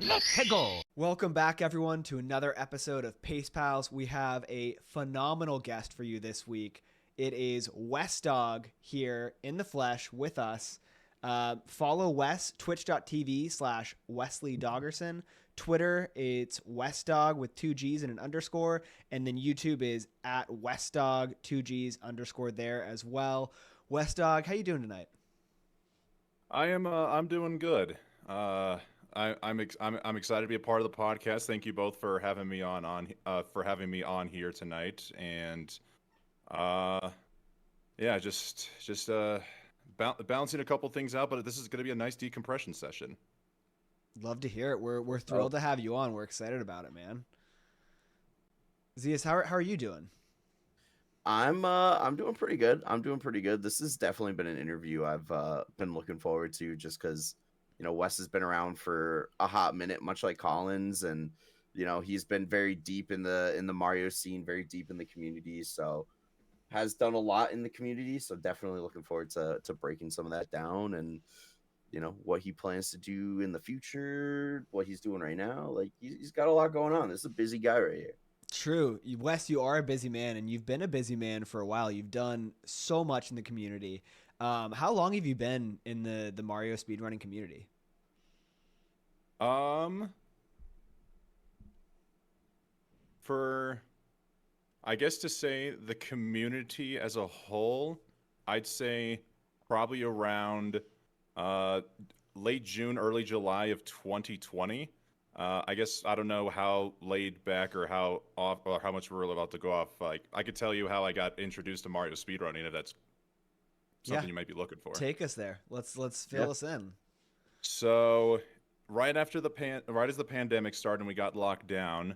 Let's go! Welcome back, everyone, to another episode of Pace Pals. We have a phenomenal guest for you this week. It is Wes Dogg here in the flesh with us. Follow Wes, twitch.tv/Wesley Doggerson. Twitter, it's Wes Dogg with two G's and an underscore. And then YouTube is at Wes Dogg, two G's underscore there as well. Wes Dogg, how you doing tonight? I'm doing good. I'm excited to be a part of the podcast. Thank you both for having me on here tonight. And yeah, balancing a couple things out, but this is going to be a nice decompression session. Love to hear it. We're thrilled to have you on. We're excited about it, man. Zeus, how are you doing? I'm doing pretty good. This has definitely been an interview I've been looking forward to, just because Wes has been around for a hot minute, much like Collins, and he's been very deep in the Mario scene, very deep in the community, so has done a lot in the community. So definitely looking forward to breaking some of that down, and what he plans to do in the future, what he's doing right now. Like he's got a lot going on. This is a busy guy right here. True. Wes, you are a busy man, and you've been a busy man for a while. You've done so much in the community. How long have you been in the Mario speedrunning community? For, I guess to say the community as a whole, I'd say probably around late June, early July of 2020. I guess I don't know how laid back or how off or how much we're about to go off. Like I could tell you how I got introduced to Mario speedrunning if that's something you might be looking for. Take us there. Let's fill us in. So right as the pandemic started and we got locked down,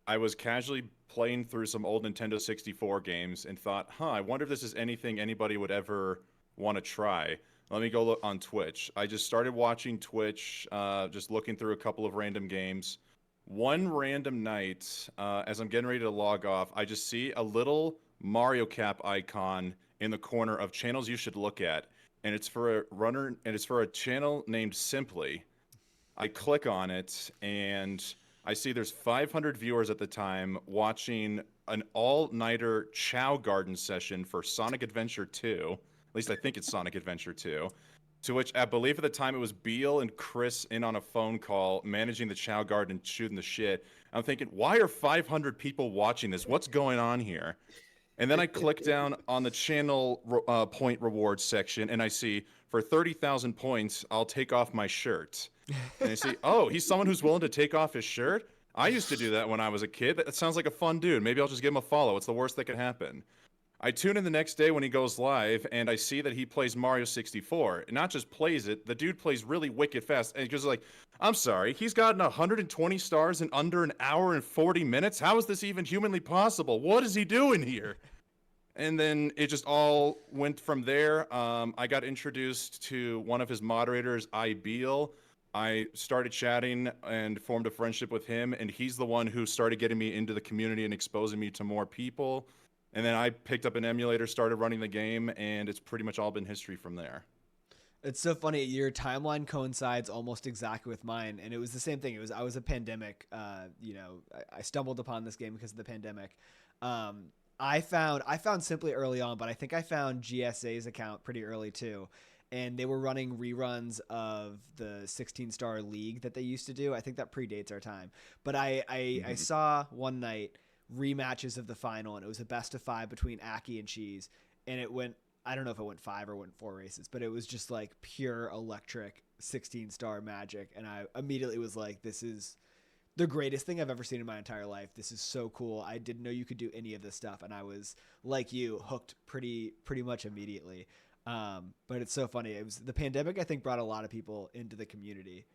I was casually playing through some old Nintendo 64 games and thought, I wonder if this is anything anybody would ever want to try. Let me go look on Twitch. I just started watching Twitch, just looking through a couple of random games. One random night, as I'm getting ready to log off, I just see a little Mario Cap icon in the corner of channels you should look at, and it's for a channel named Simply. I click on it, and I see there's 500 viewers at the time watching an all-nighter Chow Garden session for Sonic Adventure 2. At least I think it's Sonic Adventure 2. To which I believe at the time it was Beal and Chris in on a phone call managing the Chow Garden, shooting the shit. I'm thinking, why are 500 people watching this? What's going on here? And then I click down on the channel point rewards section, and I see for 30,000 points, I'll take off my shirt. And I see, oh, he's someone who's willing to take off his shirt? I used to do that when I was a kid. That sounds like a fun dude. Maybe I'll just give him a follow. It's the worst that could happen. I tune in the next day when he goes live, and I see that he plays Mario 64. And not just plays it, the dude plays really wicked fast. And he goes like, I'm sorry, he's gotten 120 stars in under an hour and 40 minutes? How is this even humanly possible? What is he doing here? And then it just all went from there. I got introduced to one of his moderators, Beal. I started chatting and formed a friendship with him, and he's the one who started getting me into the community and exposing me to more people. And then I picked up an emulator, started running the game, and it's pretty much all been history from there. It's so funny. Your timeline coincides almost exactly with mine, and it was the same thing. I was a pandemic. I stumbled upon this game because of the pandemic. I found Simply early on, but I think I found GSA's account pretty early too. And they were running reruns of the 16-star league that they used to do. I think that predates our time. But I saw one night rematches of the final, and it was a best of 5 between Aki and Cheese, and it went, I don't know if it went 5 or went 4 races, but it was just like pure electric 16-star magic, and I immediately was like, this is the greatest thing I've ever seen in my entire life. This is so cool. I didn't know you could do any of this stuff, and I was, like you, hooked pretty much immediately. But it's so funny. It was the pandemic, I think, brought a lot of people into the community.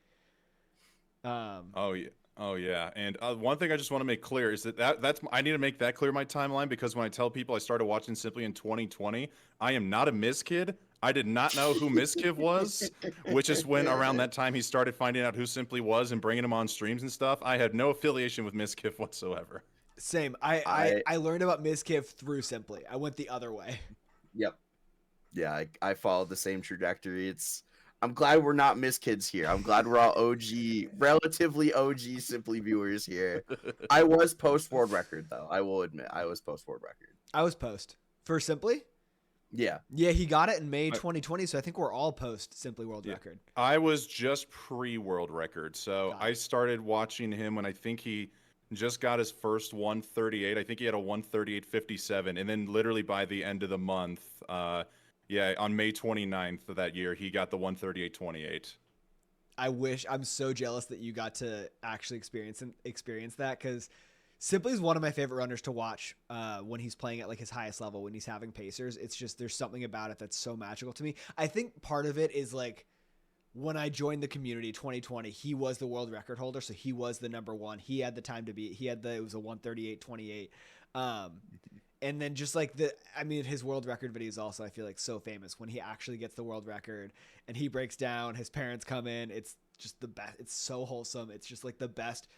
Oh yeah. And one thing I just want to make clear is that's I need to make that clear in my timeline, because when I tell people I started watching Simply in 2020, I am not a Miz Kid. I did not know who Mizkiv was, which is when around that time he started finding out who Simply was and bringing him on streams and stuff. I had no affiliation with Mizkiv whatsoever. Same. I learned about Mizkiv through Simply. I went the other way. Yep. Yeah, I followed the same trajectory. I'm glad we're not Miss Kids here. I'm glad we're all OG, relatively OG Simply viewers here. I was post world record though. I will admit I was post world record. I was post for Simply. Yeah. Yeah, he got it in May 2020, so I think we're all post Simply world record. I was just pre-world record, so I started watching him when I think he just got his first 138. I think he had a 138.57, and then literally by the end of the month, on May 29th of that year, he got the 138.28. I'm so jealous that you got to actually experience that, because Simply is one of my favorite runners to watch when he's playing at like his highest level, when he's having pacers. It's just, there's something about it that's so magical to me. I think part of it is like, when I joined the community 2020, he was the world record holder, so he was the number one. He had the time to beat. It was a 138.28. And then just like his world record videos also, I feel like, so famous when he actually gets the world record and he breaks down, his parents come in. It's just the best. It's so wholesome. It's just like the best.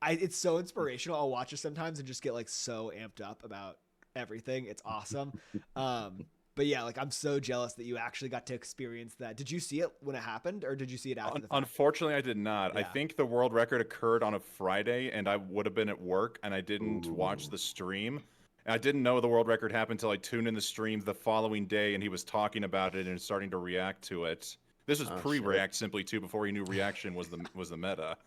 It's so inspirational. I'll watch it sometimes and just get like so amped up about everything. It's awesome. But yeah, like I'm so jealous that you actually got to experience that. Did you see it when it happened, or did you see it after the fact? Unfortunately, I did not. Yeah. I think the world record occurred on a Friday, and I would have been at work, and I didn't watch the stream. And I didn't know the world record happened until I tuned in the stream the following day, and he was talking about it and starting to react to it. This was pre-react Simply too, before he knew reaction was the meta.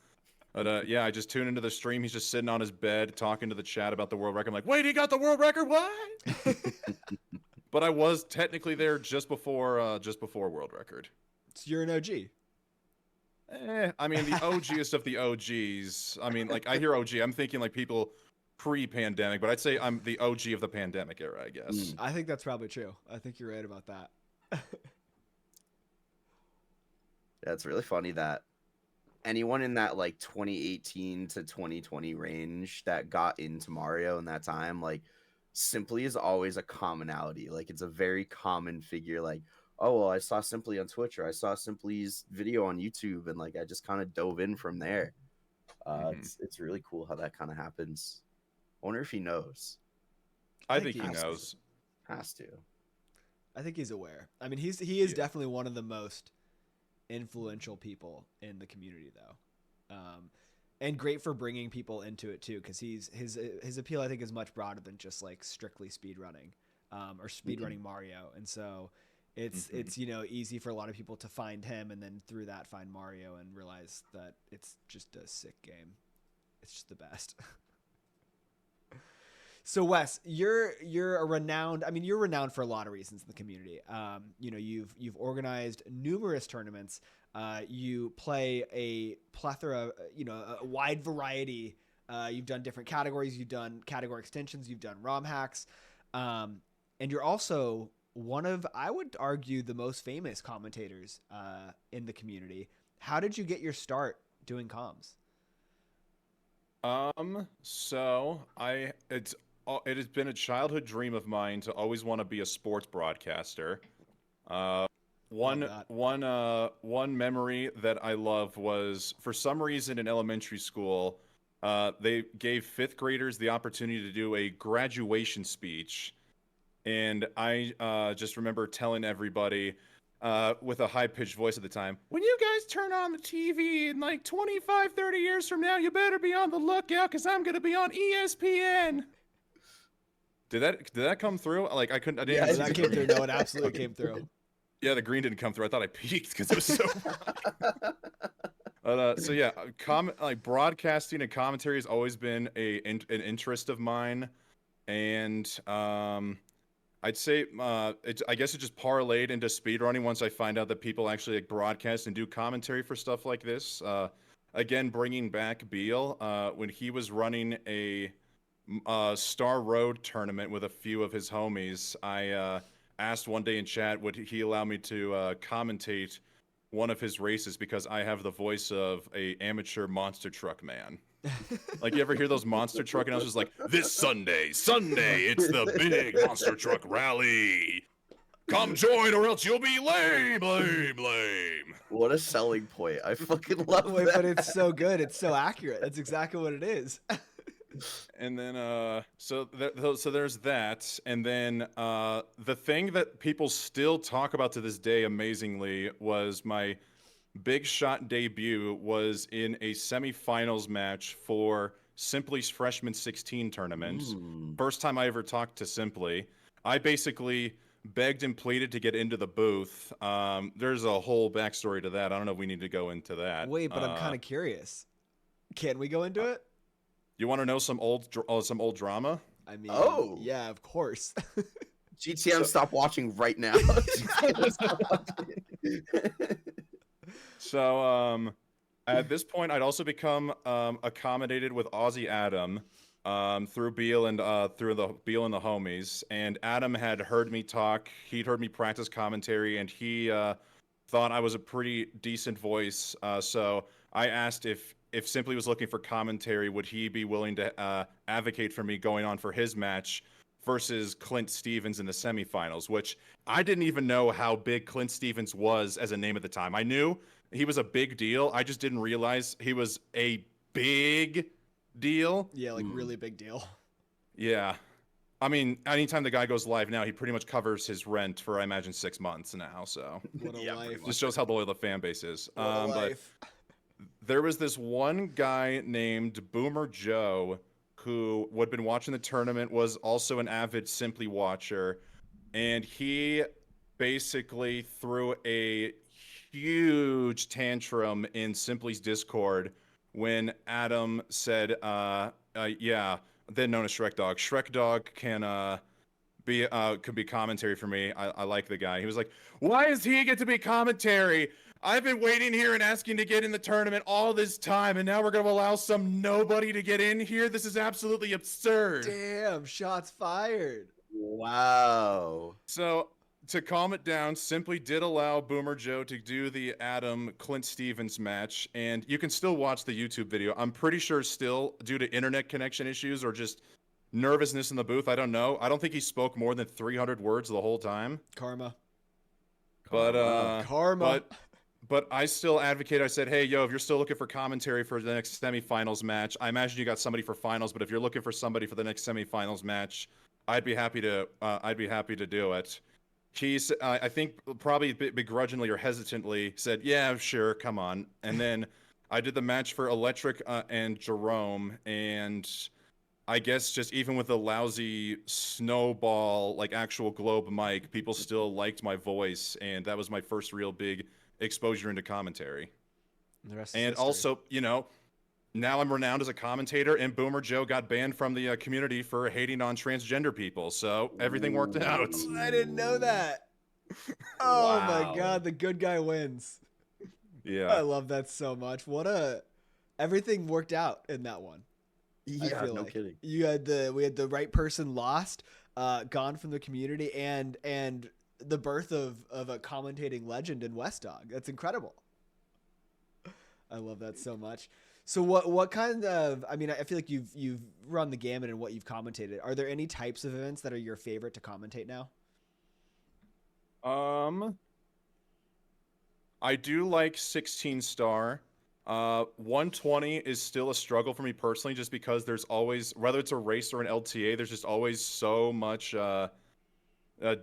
But I just tuned into the stream. He's just sitting on his bed talking to the chat about the world record. I'm like, wait, he got the world record? What? But I was technically there just before world record. So you're an OG. I mean, the OGest of the OGs. I mean, like, I hear OG, I'm thinking like people pre-pandemic, but I'd say I'm the OG of the pandemic era, I guess. I think that's probably true. I think you're right about that. Yeah, it's really funny that anyone in that like 2018 to 2020 range that got into Mario in that time, like, Simply is always a commonality. Like, it's a very common figure. Like, oh, well, I saw Simply on Twitch, or I saw Simply's video on YouTube, and like I just kind of dove in from there. It's really cool how that kind of happens. I wonder if he knows. I think he knows. Has to. I think he's aware. I mean, he is definitely one of the most influential people in the community, though, and great for bringing people into it too, because his appeal, I think, is much broader than just like strictly speedrunning or speedrunning Mario, and so it's easy for a lot of people to find him and then through that find Mario and realize that it's just a sick game. It's just the best. So Wes, you're renowned for a lot of reasons in the community. You've organized numerous tournaments. You play a plethora, a wide variety. You've done different categories. You've done category extensions. You've done ROM hacks. And you're also one of, I would argue, the most famous commentators in the community. How did you get your start doing comms? It has been a childhood dream of mine to always want to be a sports broadcaster. One memory that I love was, for some reason in elementary school, they gave 5th graders the opportunity to do a graduation speech. And I just remember telling everybody with a high-pitched voice at the time, when you guys turn on the TV in like 25, 30 years from now, you better be on the lookout because I'm going to be on ESPN. Did that come through? Like, I didn't. Yeah, that came through. No, it absolutely came through. Yeah, the green didn't come through. I thought I peaked because it was so. Broadcasting and commentary has always been an interest of mine, and I'd say I guess it just parlayed into speedrunning once I find out that people actually like broadcast and do commentary for stuff like this. Again, bringing back Beal when he was running a Star Road tournament with a few of his homies. I asked one day in chat, would he allow me to commentate one of his races because I have the voice of a amateur monster truck man. Like, you ever hear those monster truck announcers like, this Sunday, it's the big monster truck rally. Come join or else you'll be lame. What a selling point. I fucking love it. that. But it's so good. It's so accurate. That's exactly what it is. And then so there's that, and then the thing that people still talk about to this day amazingly was my big shot debut was in a semifinals match for Simply's freshman 16 tournament. Mm. First time I ever talked to Simply. I basically begged and pleaded to get into the booth. There's a whole backstory to that. I don't know if we need to go into that. Wait, but I'm kind of curious. Can we go into it? You want to know some old drama? I mean, Oh. yeah, of course. GTM, stop watching right now. So at this point, I'd also become accommodated with Aussie Adam through Beal and through the Beal and the homies. And Adam had heard me talk. He'd heard me practice commentary, and he thought I was a pretty decent voice. So I asked if Simply was looking for commentary, would he be willing to advocate for me going on for his match versus Clint Stevens in the semifinals, which I didn't even know how big Clint Stevens was as a name at the time. I knew he was a big deal. I just didn't realize he was a big deal. Yeah, like really big deal. Yeah. I mean, anytime the guy goes live now, he pretty much covers his rent for, I imagine, 6 months now. So What a Yeah, life. just shows how loyal the fan base is. What a But life. there was this one guy named Boomer Joe who had been watching the tournament, was also an avid Simply watcher, and he basically threw a huge tantrum in Simply's Discord when Adam said, yeah, then known as Shrek Dog. Shrek Dog can could be commentary for me. I like the guy. He was like, why does he get to be commentary? I've been waiting here and asking to get in the tournament all this time, and now we're going to allow some nobody to get in here? This is absolutely absurd. Damn, shots fired. Wow. So, to calm it down, Simply did allow Boomer Joe to do the Adam Clint Stevens match, and you can still watch the YouTube video. I'm pretty sure still, due to internet connection issues or just nervousness in the booth, I don't know. I don't think he spoke more than 300 words the whole time. Karma. But But I still advocate. I said, hey, yo, if you're still looking for commentary for the next semifinals match, I imagine you got somebody for finals. But if you're looking for somebody for the next semifinals match, I'd be happy to do it. He's, I think, probably begrudgingly or hesitantly said, yeah, sure, come on. And then I did the match for Electric and Jerome, and I guess just even with a lousy snowball, like actual globe mic, people still liked my voice, and that was my first real big exposure into commentary. The rest And is history. also, you know, now I'm renowned as a commentator, and Boomer Joe got banned from the community for hating on transgender people, so everything worked out. I didn't know that. Oh Wow. my god, the good guy wins. I Yeah. love that so much. Everything worked out in that one. I Yeah, feel no like. kidding. We had the right person lost, gone from the community, and the birth of a commentating legend in Wes Dogg. That's incredible. I love that so much. So what kind of, I mean, I feel like you've run the gamut in what you've commentated. Are there any types of events that are your favorite to commentate now? I do like 16 star. 120 is still a struggle for me personally, just because there's always, whether it's a race or an LTA, there's just always so much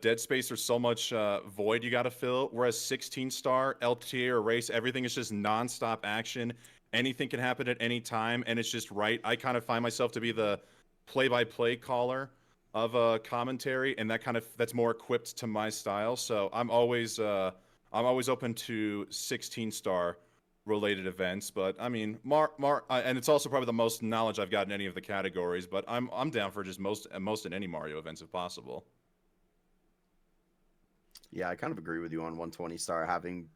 dead space or so much void you got to fill. Whereas 16 star LTA or race, everything is just nonstop action. Anything can happen at any time, and it's just right. I kind of find myself to be the play-by-play caller of a commentary, and that's more equipped to my style. So I'm always open to 16 star related events. But I mean, and it's also probably the most knowledge I've got in any of the categories. But I'm down for just most in any Mario events if possible. Yeah, I kind of agree with you on 120 star. Having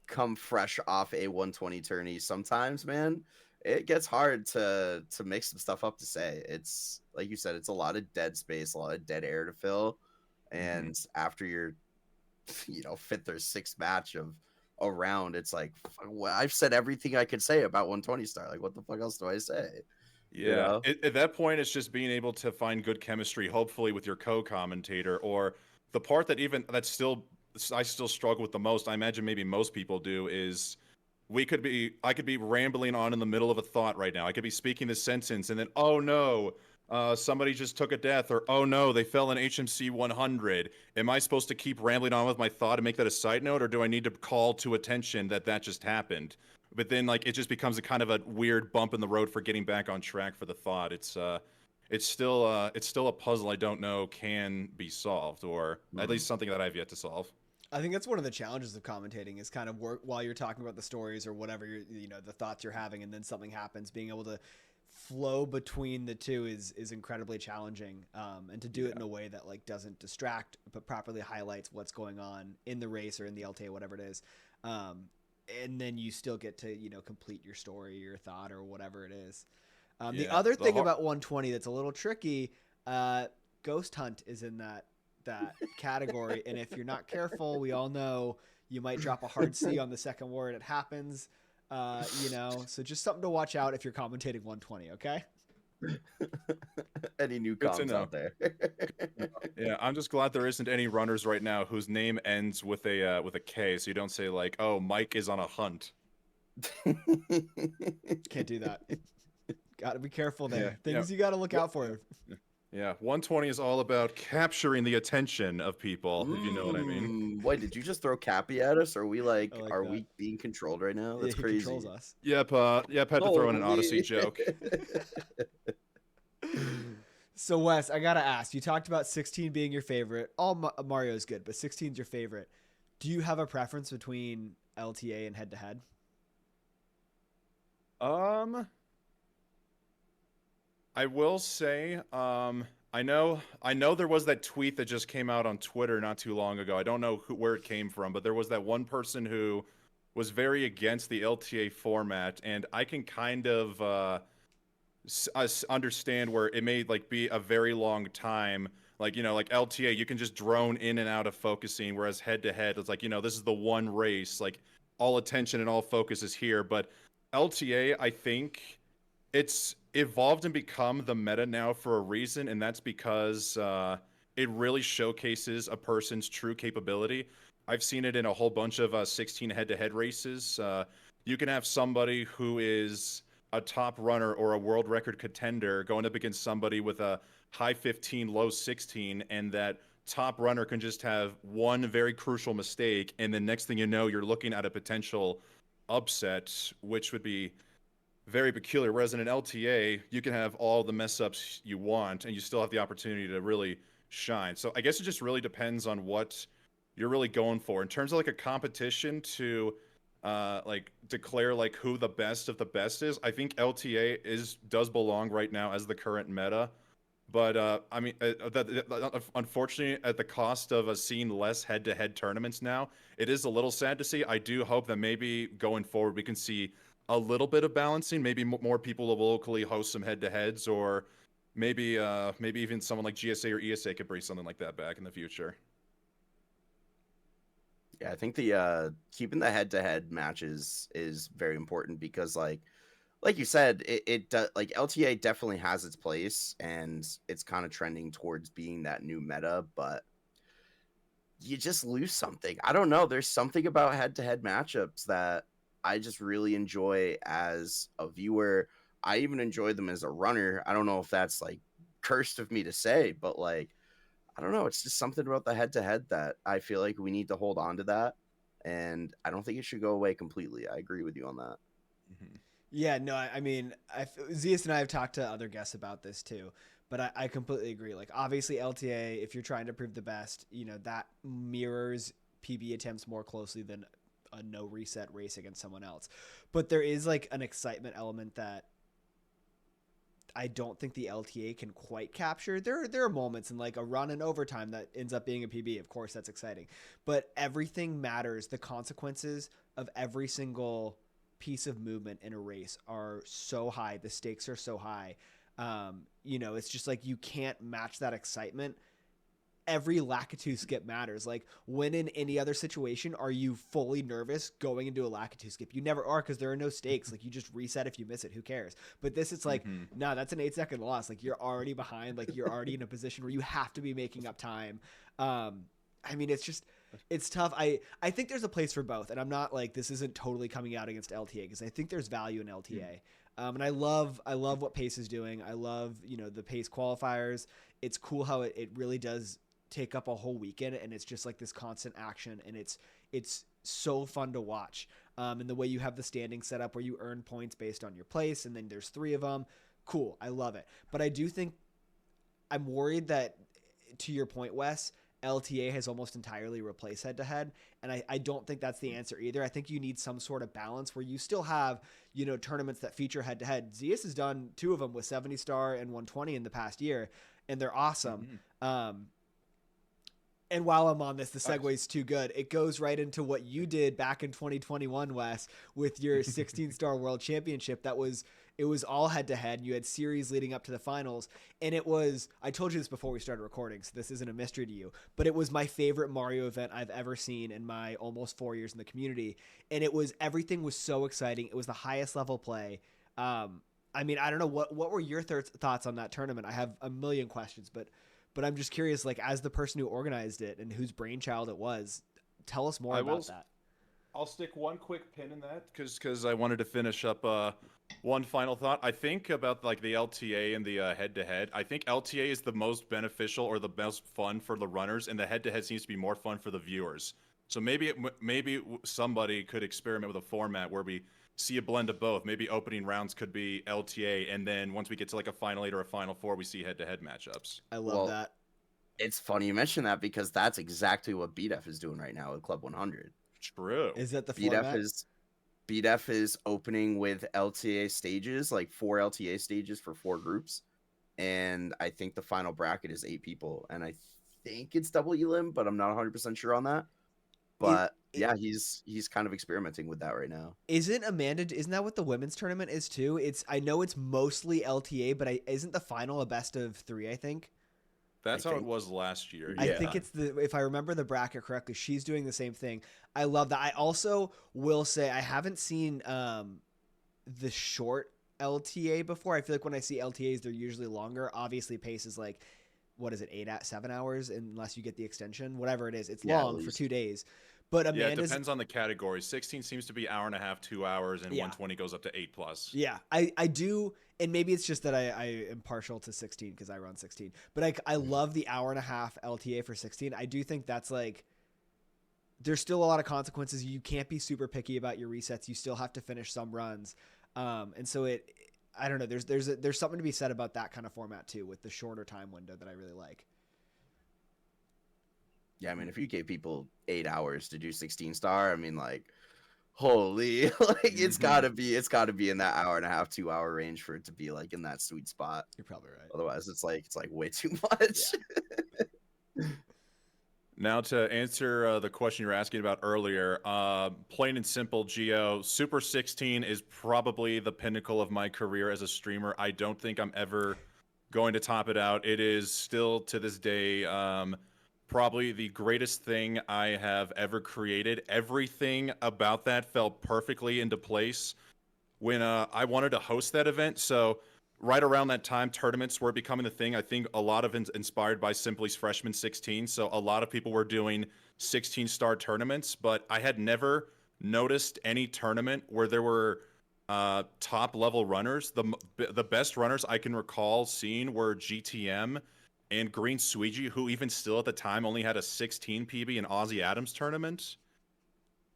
come fresh off a 120 tourney, sometimes, man, it gets hard to make some stuff up to say. It's like you said, it's a lot of dead space, a lot of dead air to fill. And after your, fifth or sixth match of a round, it's like, I've said everything I could say about 120 star. Like, what the fuck else do I say? Yeah, at that point, it's just being able to find good chemistry, hopefully with your co-commentator, or the part that I still struggle with the most. I imagine maybe most people do, is I could be rambling on in the middle of a thought right now. I could be speaking this sentence, and then, oh no, somebody just took a death, or oh no, they fell in HMC 100. Am I supposed to keep rambling on with my thought and make that a side note, or do I need to call to attention that just happened? But then, like, it just becomes a kind of a weird bump in the road for getting back on track for the thought. It's still a puzzle I don't know can be solved, or at least something that I've yet to solve. I think that's one of the challenges of commentating is kind of work while you're talking about the stories or whatever the thoughts you're having, and then something happens. Being able to flow between the two is incredibly challenging, and to do it in a way that like doesn't distract but properly highlights what's going on in the race or in the LTA, whatever it is, and then you still get to complete your story, your thought, or whatever it is. The other thing about 120 that's a little tricky, Ghost Hunt is in that category, and if you're not careful, we all know you might drop a hard C on the second word. It happens, so just something to watch out if you're commentating 120. Okay. Any new comms out there? Yeah, I'm just glad there isn't any runners right now whose name ends with a K, so you don't say like, oh, Mike is on a hunt. Can't do that. Got to be careful there. Yeah, Things you got to look out for. Yeah, 120 is all about capturing the attention of people, if you know what I mean. Wait, did you just throw Cappy at us? Are we are that. we being controlled right now? That's he crazy. Controls us. Yep, had to throw in an Odyssey joke. So Wes, I gotta ask. You talked about 16 being your favorite. All Mario is good, but 16 is your favorite. Do you have a preference between LTA and head-to-head? I will say, I know there was that tweet that just came out on Twitter not too long ago. I don't know where it came from, but there was that one person who was very against the LTA format, and I can kind of understand where it may like be a very long time. Like, like LTA, you can just drone in and out of focusing, whereas head-to-head, it's like, this is the one race, like all attention and all focus is here. But LTA, I think it's evolved and become the meta now for a reason, and that's because it really showcases a person's true capability. I've seen it in a whole bunch of 16 head-to-head races. You can have somebody who is a top runner or a world record contender going up against somebody with a high 15, low 16, and that top runner can just have one very crucial mistake, and the next thing you know, you're looking at a potential upset, which would be very peculiar. Whereas in an LTA, you can have all the mess ups you want, and you still have the opportunity to really shine. So I guess it just really depends on what you're really going for in terms of like a competition to like declare like who the best of the best is. I think LTA does belong right now as the current meta, but I mean, unfortunately, at the cost of seeing less head-to-head tournaments now, it is a little sad to see. I do hope that maybe going forward we can see a little bit of balancing. Maybe more people will locally host some head-to-heads, or maybe even someone like GSA or ESA could bring something like that back in the future. Yeah, I think the keeping the head-to-head matches is very important because, like you said, it like LTA definitely has its place, and it's kind of trending towards being that new meta. But you just lose something. I don't know. There's something about head-to-head matchups that I just really enjoy as a viewer. I even enjoy them as a runner. I don't know if that's like cursed of me to say, but like, I don't know. It's just something about the head-to-head that I feel like we need to hold on to that. And I don't think it should go away completely. I agree with you on that. Mm-hmm. Yeah, no, I mean, Zeus and I have talked to other guests about this too, but I completely agree. Like, obviously LTA, if you're trying to prove the best, that mirrors PB attempts more closely than a no reset race against someone else. But there is like an excitement element that I don't think the LTA can quite capture. There are moments in like a run in overtime that ends up being a PB. Of course, that's exciting, but everything matters. The consequences of every single piece of movement in a race are so high. The stakes are so high. It's just like you can't match that excitement. Every Lakitu skip matters. Like, when in any other situation are you fully nervous going into a Lakitu skip? You never are, because there are no stakes. Like, you just reset if you miss it. Who cares? But this, it's like, no, that's an 8-second loss. Like, you're already behind. Like, you're already in a position where you have to be making up time. I mean, it's just, It's tough. I think there's a place for both, and I'm not like this isn't totally coming out against LTA because I think there's value in LTA. And I love what Pace is doing. I love the Pace qualifiers. It's cool how it really does take up a whole weekend, and it's just like this constant action, and it's so fun to watch. And the way you have the standing set up where you earn points based on your place, and then there's 3 of them. Cool, I love it. But I do think I'm worried that, to your point, Wes, LTA has almost entirely replaced head-to-head, and I don't think that's the answer either. I think you need some sort of balance where you still have, tournaments that feature head-to-head. Zeus has done 2 of them with 70-star and 120 in the past year, and they're awesome. And while I'm on this, the segue is too good. It goes right into what you did back in 2021, Wes, with your 16-star World Championship. It was all head-to-head. You had series leading up to the finals, and I told you this before we started recording, so this isn't a mystery to you, but it was my favorite Mario event I've ever seen in my almost 4 years in the community, and everything was so exciting. It was the highest level play. I don't know, what were your thoughts on that tournament? I have a million questions, but I'm just curious, like, as the person who organized it and whose brainchild it was, tell us more about that. I'll stick one quick pin in that because I wanted to finish up one final thought. I think about like the LTA and the head-to-head. I think LTA is the most beneficial or the most fun for the runners, and the head-to-head seems to be more fun for the viewers. So maybe somebody could experiment with a format where we see a blend of both. Maybe opening rounds could be LTA, and then once we get to like a Final 8 or a Final 4, we see head-to-head matchups. I love that. It's funny you mention that because that's exactly what BDEF is doing right now with Club 100. True. Is that the format? BDEF is opening with LTA stages, like 4 LTA stages for 4 groups. And I think the final bracket is 8 people. And I think it's double elim, but I'm not 100% sure on that. But yeah, he's kind of experimenting with that right now. Isn't that what the women's tournament is too? I know it's mostly LTA, but isn't the final a best of 3, I think? That's how it was last year. I think it's if I remember the bracket correctly, she's doing the same thing. I love that. I also will say I haven't seen the short LTA before. I feel like when I see LTAs, they're usually longer. Obviously, Pace is like, what is it, 7 hours, unless you get the extension, whatever it is. It's long for 2 days. But Amanda's, it depends on the category. 16 seems to be 1.5 hours, 2 hours, and 120 goes up to 8+. Yeah, I do, and maybe it's just that I am partial to 16 because I run 16. But I love the 1.5 hour LTA for 16. I do think that's like, there's still a lot of consequences. You can't be super picky about your resets. You still have to finish some runs, and so I don't know. There's something to be said about that kind of format too, with the shorter time window that I really like. Yeah, I mean, if you gave people 8 hours to do 16-star, I mean, like, holy, like it's gotta be in that 1.5 hour, 2 hour range for it to be like in that sweet spot. You're probably right. Otherwise, it's like way too much. Yeah. Now to answer the question you were asking about earlier, plain and simple, Geo, Super 16 is probably the pinnacle of my career as a streamer. I don't think I'm ever going to top it out. It is still to this day probably the greatest thing I have ever created. Everything about that fell perfectly into place when I wanted to host that event. So right around that time, tournaments were becoming the thing. I think a lot of inspired by Simply's Freshman 16. So a lot of people were doing 16-star tournaments, but I had never noticed any tournament where there were top-level runners. The best runners I can recall seeing were GTM and Green Suiji, who even still at the time only had a 16 PB in Aussie Adams tournament.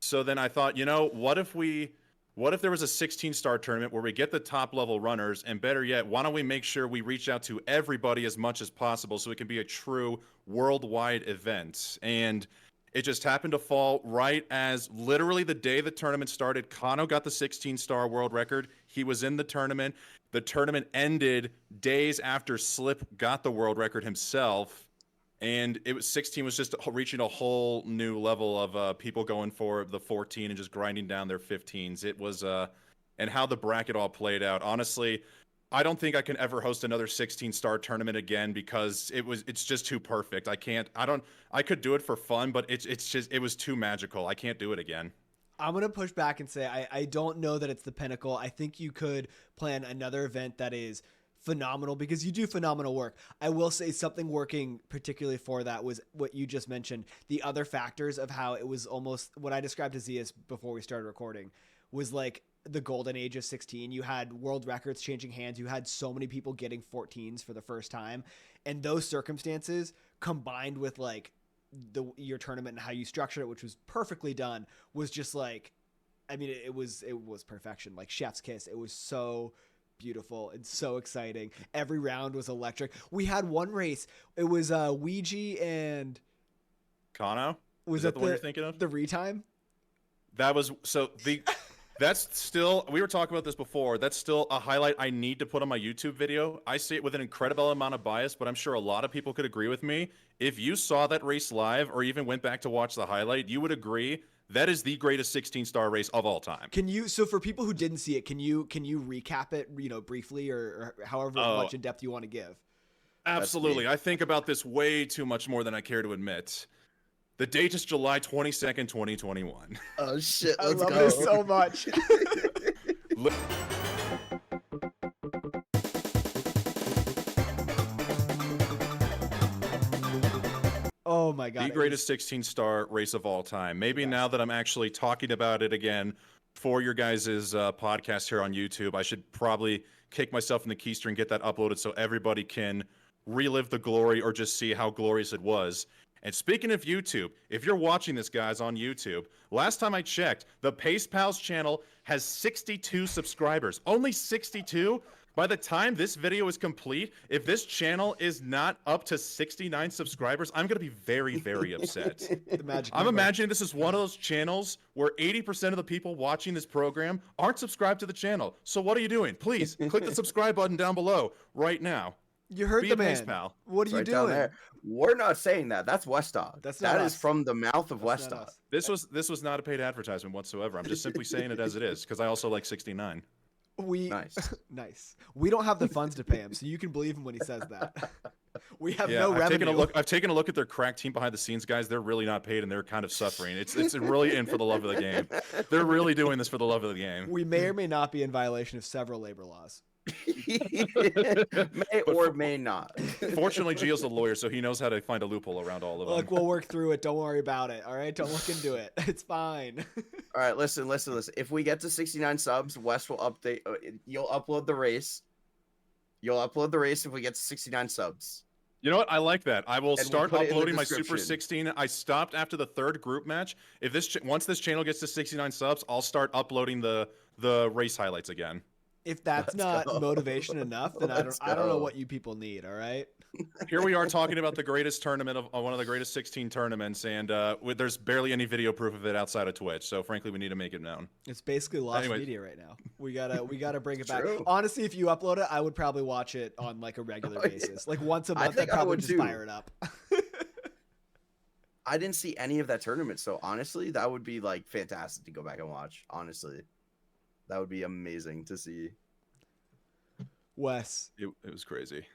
So then I thought, what if there was a 16-star tournament where we get the top-level runners, and better yet, why don't we make sure we reach out to everybody as much as possible so it can be a true worldwide event? And it just happened to fall right as literally the day the tournament started. Kano got the 16-star world record. He was in the tournament. The tournament ended days after Slip got the world record himself. And 16 was just reaching a whole new level of people going for the 14 and just grinding down their 15s. It was, and how the bracket all played out. Honestly, I don't think I can ever host another 16-star tournament again because it's just too perfect. I could do it for fun, but it was too magical. I can't do it again. I'm going to push back and say I don't know that it's the pinnacle. I think you could plan another event that is phenomenal because you do phenomenal work. I will say something working particularly for that was what you just mentioned. The other factors of how it was almost what I described to Zias before we started recording was like the golden age of 16. You had world records changing hands. You had so many people getting 14s for the first time. And those circumstances combined with like your tournament and how you structured it, which was perfectly done, was just like, I mean, it was perfection, like chef's kiss. It was so beautiful and so exciting. Every round was electric. We had one race. It was Ouija and Kano? Was Is that that the one you're thinking of? The retime? That was so the that's still, we were talking about this before, that's still a highlight I need to put on my YouTube video. I see it with an incredible amount of bias, but I'm sure a lot of people could agree with me. If you saw that race live or even went back to watch the highlight, you would agree that is the greatest 16-star race of all time. Can you, so for people who didn't see it, can you recap it, you know, briefly or however much in depth you want to give? Absolutely. I think about this way too much more than I care to admit. The date is July 22nd, 2021. Oh shit, I love this so much. Oh my god. The greatest 16-star race of all time. Maybe now that I'm actually talking about it again for your guys' podcast here on YouTube, I should probably kick myself in the keystring, get that uploaded so everybody can relive the glory or just see how glorious it was. And speaking of YouTube, if you're watching this, guys, on YouTube, last time I checked, the Pace Pals channel has 62 subscribers. Only 62? By the time this video is complete, if this channel is not up to 69 subscribers, I'm going to be very, very upset. The magic I'm number. imagining this is one of those channels where 80% of the people watching this program aren't subscribed to the channel. So what are you doing? Please, click the subscribe button down below right now. You heard Be the a Pace man. Pal. What are you Right down doing? there. We're not saying that. That's Wes Dogg. That's not That us. is from the mouth of That's Wes not Dogg. us. This was not a paid advertisement whatsoever. I'm just simply saying it as it is because I also like 69. Nice. Nice. We don't have the funds to pay him, so you can believe him when he says that. We have no I've revenue. I've taken a look at their crack team behind the scenes, guys. They're really not paid and they're kind of suffering. It's really in for the love of the game. They're really doing this for the love of the game. We may or may not be in violation of several labor laws. May or may not. Fortunately, Gio's a lawyer, so he knows how to find a loophole around all of them. Look, we'll work through it. Don't worry about it. All right, don't look into it. It's fine. All right, listen. If we get to 69 subs, Wes will update. You'll upload the race. You'll upload the race if we get to 69 subs. You know what? I like that. I will we'll start put it in the uploading my Super description. 16. I stopped after the third group match. If once this channel gets to 69 subs, I'll start uploading the race highlights again. If that's Let's not go. motivation enough, then Let's I don't know go. what you people need. All right. Here we are talking about the greatest tournament of one of the greatest 16 tournaments, and there's barely any video proof of it outside of Twitch. So frankly, we need to make it known. It's basically lost Anyways. media right now. We gotta bring it back. True. Honestly, if you upload it, I would probably watch it on like a regular Oh, yeah. basis, like once a I month. I'd think I probably would just too. fire it up. I didn't see any of that tournament, so honestly, that would be like fantastic to go back and watch. Honestly, that would be amazing to see. Wes, It was crazy.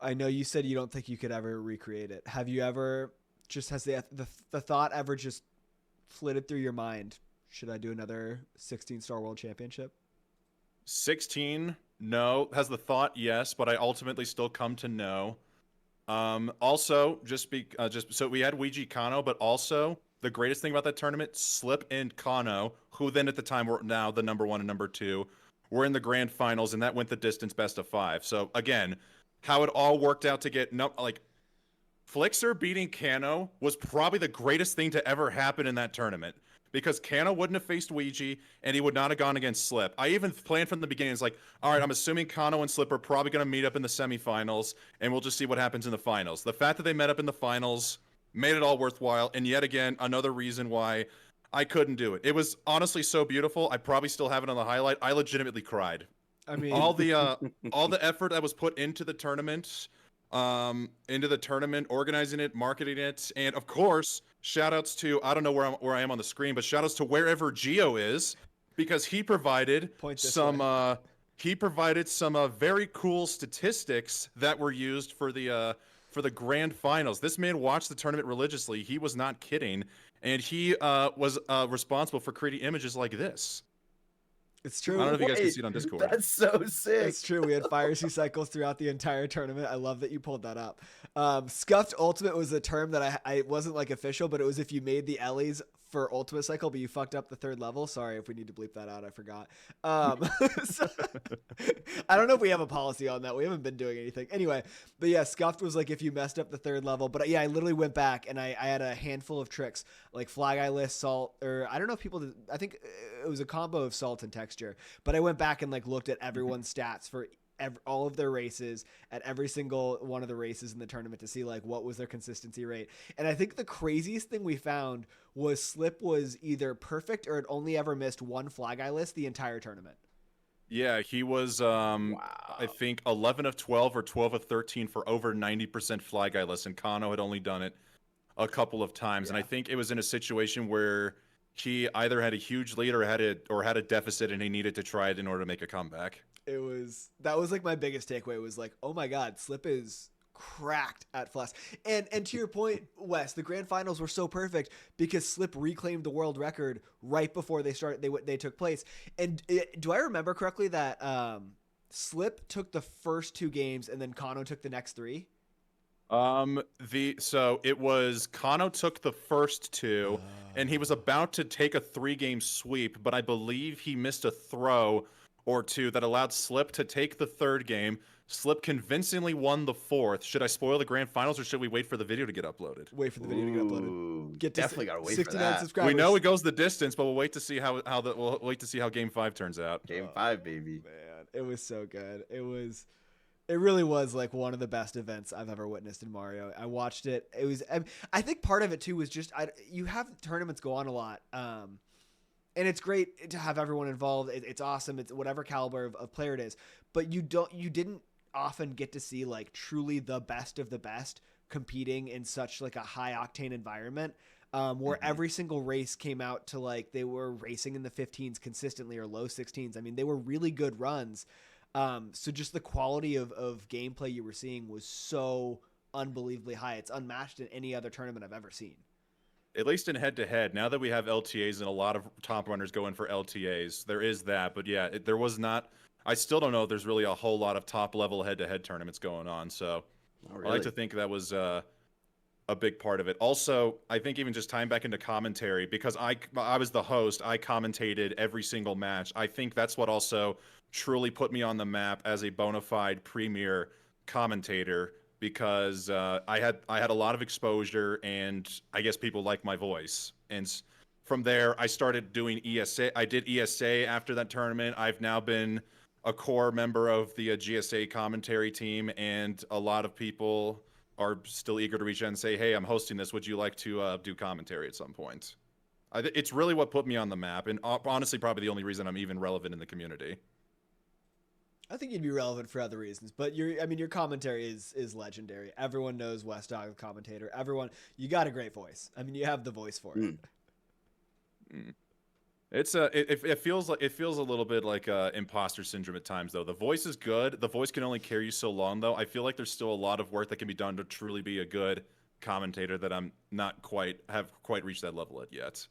I know you said you don't think you could ever recreate it. Have you ever has the thought ever just flitted through your mind? Should I do another 16-star world championship? 16, no. Has the thought, yes, but I ultimately still come to no. Also, just so we had Ouija Kano, but also the greatest thing about that tournament, Slip and Kano, who then at the time were now the number 1 and number 2, were in the grand finals, and that went the distance best of 5. So again, how it all worked out to get Flixer beating Kano was probably the greatest thing to ever happen in that tournament. Because Kano wouldn't have faced Ouija, and he would not have gone against Slip. I even planned from the beginning, it's like, all right, I'm assuming Kano and Slip are probably going to meet up in the semifinals, and we'll just see what happens in the finals. The fact that they met up in the finals made it all worthwhile, and yet again, another reason why I couldn't do it. It was honestly so beautiful. I probably still have it on the highlight. I legitimately cried. I mean, All the effort that was put into the tournament, organizing it, marketing it, and of course, shout-outs to, I don't know where I am on the screen, but shout-outs to wherever Gio is, because he provided Point this some way. very cool statistics that were used for the grand finals. This man watched the tournament religiously. He was not kidding, and he was responsible for creating images like this. It's I true. don't know if you guys can Wait, see it on Discord. That's so sick. It's true. We had fire sea cycles throughout the entire tournament. I love that you pulled that up. Scuffed ultimate was a term that I wasn't like official, but it was if you made the Ellie's for ultimate cycle, but you fucked up the third level. Sorry if we need to bleep that out. I forgot. So, I don't know if we have a policy on that. We haven't been doing anything. Anyway, but yeah, scuffed was like if you messed up the third level. But yeah, I literally went back and I had a handful of tricks like flag eye list, salt, or I don't know if people did, I think it was a combo of salt and texture. But I went back and like looked at everyone's stats for all of their races at every single one of the races in the tournament to see like what was their consistency rate. And I think the craziest thing we found was Slip was either perfect or had only ever missed one flag eye list the entire tournament. Yeah, he was I think 11 of 12 or 12 of 13 for over 90% flag eye list, and Kano had only done it a couple of times. And I think it was in a situation where he either had a huge lead or had a deficit, and he needed to try it in order to make a comeback. That was like my biggest takeaway was like, oh my God, Slip is cracked at Flask. And to your point, Wes, the grand finals were so perfect because Slip reclaimed the world record right before they took place. And do I remember correctly that Slip took the first 2 games and then Kano took the next 3? So it was Kano took the first 2 and he was about to take a 3-game sweep, but I believe he missed a throw or 2 that allowed Slip to take the 3rd game. Slip convincingly won the 4th. Should I spoil the grand finals or should we wait for the video to get uploaded? Wait for the video to get uploaded. Definitely gotta wait for 69 that. subscribers. We know it goes the distance, but we'll wait to see we'll wait to see how Game 5 turns out. Game 5, baby. Man, it was so good. It really was like one of the best events I've ever witnessed in Mario. I watched it. I think part of it too was just you have tournaments go on a lot. And it's great to have everyone involved. It's awesome. It's whatever caliber of player it is. But you didn't often get to see like truly the best of the best competing in such like a high octane environment where every single race came out to like they were racing in the 15s consistently or low 16s. I mean, they were really good runs. So just the quality of gameplay you were seeing was so unbelievably high. It's unmatched in any other tournament I've ever seen. At least in head-to-head, now that we have LTAs and a lot of top runners go in for LTAs, there is that. But yeah, there was not. I still don't know if there's really a whole lot of top-level head-to-head tournaments going on. So I like to think that was a big part of it. Also, I think even just tying back into commentary, because I was the host, I commentated every single match. I think that's what also truly put me on the map as a bona fide premier commentator. Because I had a lot of exposure, and I guess people like my voice. And from there, I started doing ESA. I did ESA after that tournament. I've now been a core member of the GSA commentary team, and a lot of people are still eager to reach out and say, hey, I'm hosting this. Would you like to do commentary at some point? It's really what put me on the map, and honestly, probably the only reason I'm even relevant in the community. I think you'd be relevant for other reasons, but your commentary is legendary. Everyone knows Wes Dogg the commentator. You got a great voice. I mean, you have the voice for it. It's it feels a little bit like imposter syndrome at times though. The voice is good. The voice can only carry you so long though. I feel like there's still a lot of work that can be done to truly be a good commentator that I'm not quite reached that level yet.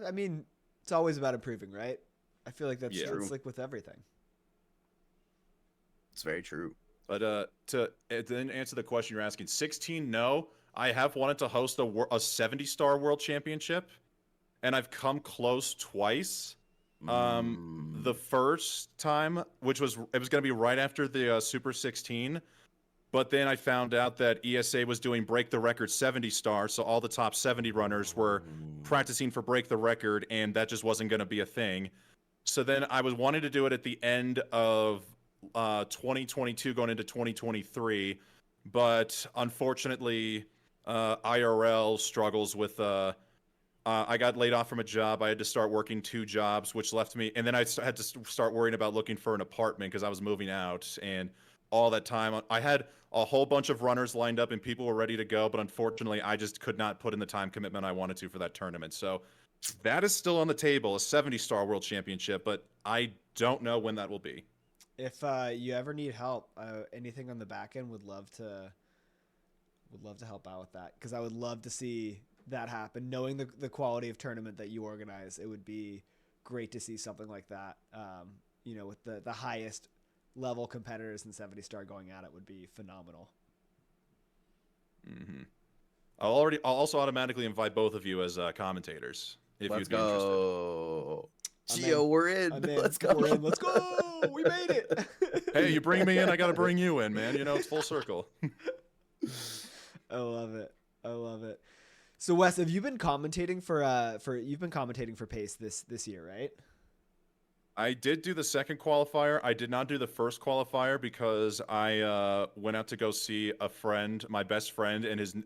I mean, it's always about improving, right? I feel like that's like with everything. It's very true. But to then answer the question you're asking, 16, no. I have wanted to host a 70-star world championship, and I've come close twice. The first time, it was going to be right after the Super 16, but then I found out that ESA was doing break the record 70-star, so all the top 70 runners were practicing for break the record, and that just wasn't going to be a thing. So then I was wanting to do it at the end of 2022 going into 2023, but unfortunately IRL struggles with I got laid off from a job. I had to start working 2 jobs, which left me, and then I had to start worrying about looking for an apartment because I was moving out, and all that time I had a whole bunch of runners lined up and people were ready to go, but unfortunately I just could not put in the time commitment I wanted to for that tournament. So that is still on the table, a 70-star world championship, but I don't know when that will be. If you ever need help, anything on the back end, would love to help out with that, because I would love to see that happen. Knowing the quality of tournament that you organize, it would be great to see something like that. You know, with the highest level competitors in 70 star going at it would be phenomenal. Mm-hmm. I'll also automatically invite both of you as commentators if Let's you'd be interested. go. I'm Gio, in. we're in. I'm in. Let's go. We're in. Let's go. We made it. Hey, you bring me in, I gotta bring you in, man. You know, it's full circle. I love it. I love it. So Wes, have you been commentating for Pace this year, right? I did do the second qualifier. I did not do the first qualifier because I went out to go see a friend, my best friend, and his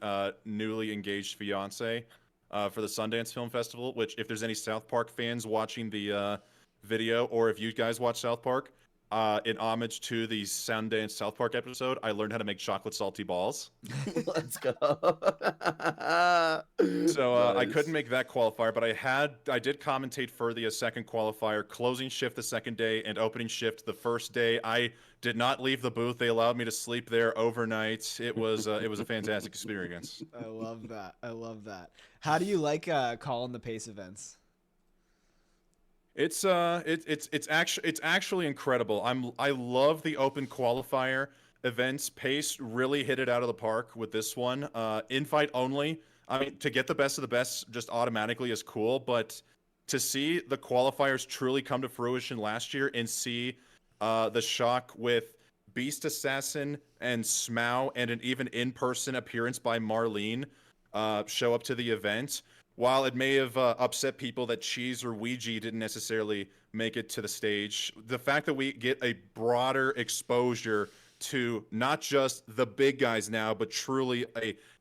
newly engaged fiance for the Sundance Film Festival. Which, if there's any South Park fans watching the video, or if you guys watch South Park, in homage to the Sundance South Park episode, I learned how to make chocolate salty balls. Let's go. So I Nice. couldn't make that qualifier, but I did commentate for the second qualifier, closing shift the second day and opening shift the first day. I did not leave the booth. They allowed me to sleep there overnight. It was a fantastic experience. I love that. I love that. How do you like calling the Pace events? It's actually incredible. I love the open qualifier events. Pace really hit it out of the park with this one. Invite only. I mean, to get the best of the best just automatically is cool, but to see the qualifiers truly come to fruition last year and see the shock with Beast Assassin and Smough and an even in-person appearance by Marlene show up to the event. While it may have upset people that Cheese or Ouija didn't necessarily make it to the stage, the fact that we get a broader exposure to not just the big guys now, but truly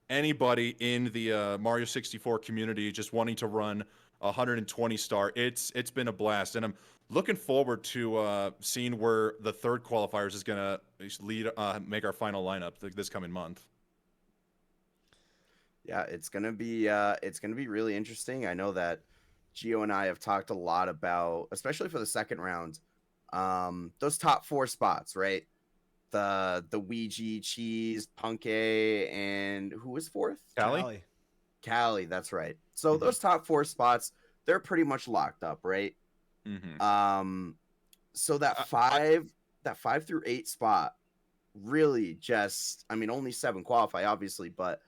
anybody in the Mario 64 community just wanting to run 120 star, it's been a blast, and I'm looking forward to seeing where the third qualifiers is gonna make our final lineup this coming month. Yeah, it's gonna be really interesting. I know that Gio and I have talked a lot about, especially for the second round, those top 4 spots, right? The Ouija, Cheese, Punke, and who was 4th? Callie? Callie, that's right. So those top 4 spots, they're pretty much locked up, right? Mm-hmm. So that 5 through 8 spot really just, I mean, only 7 qualify, obviously, but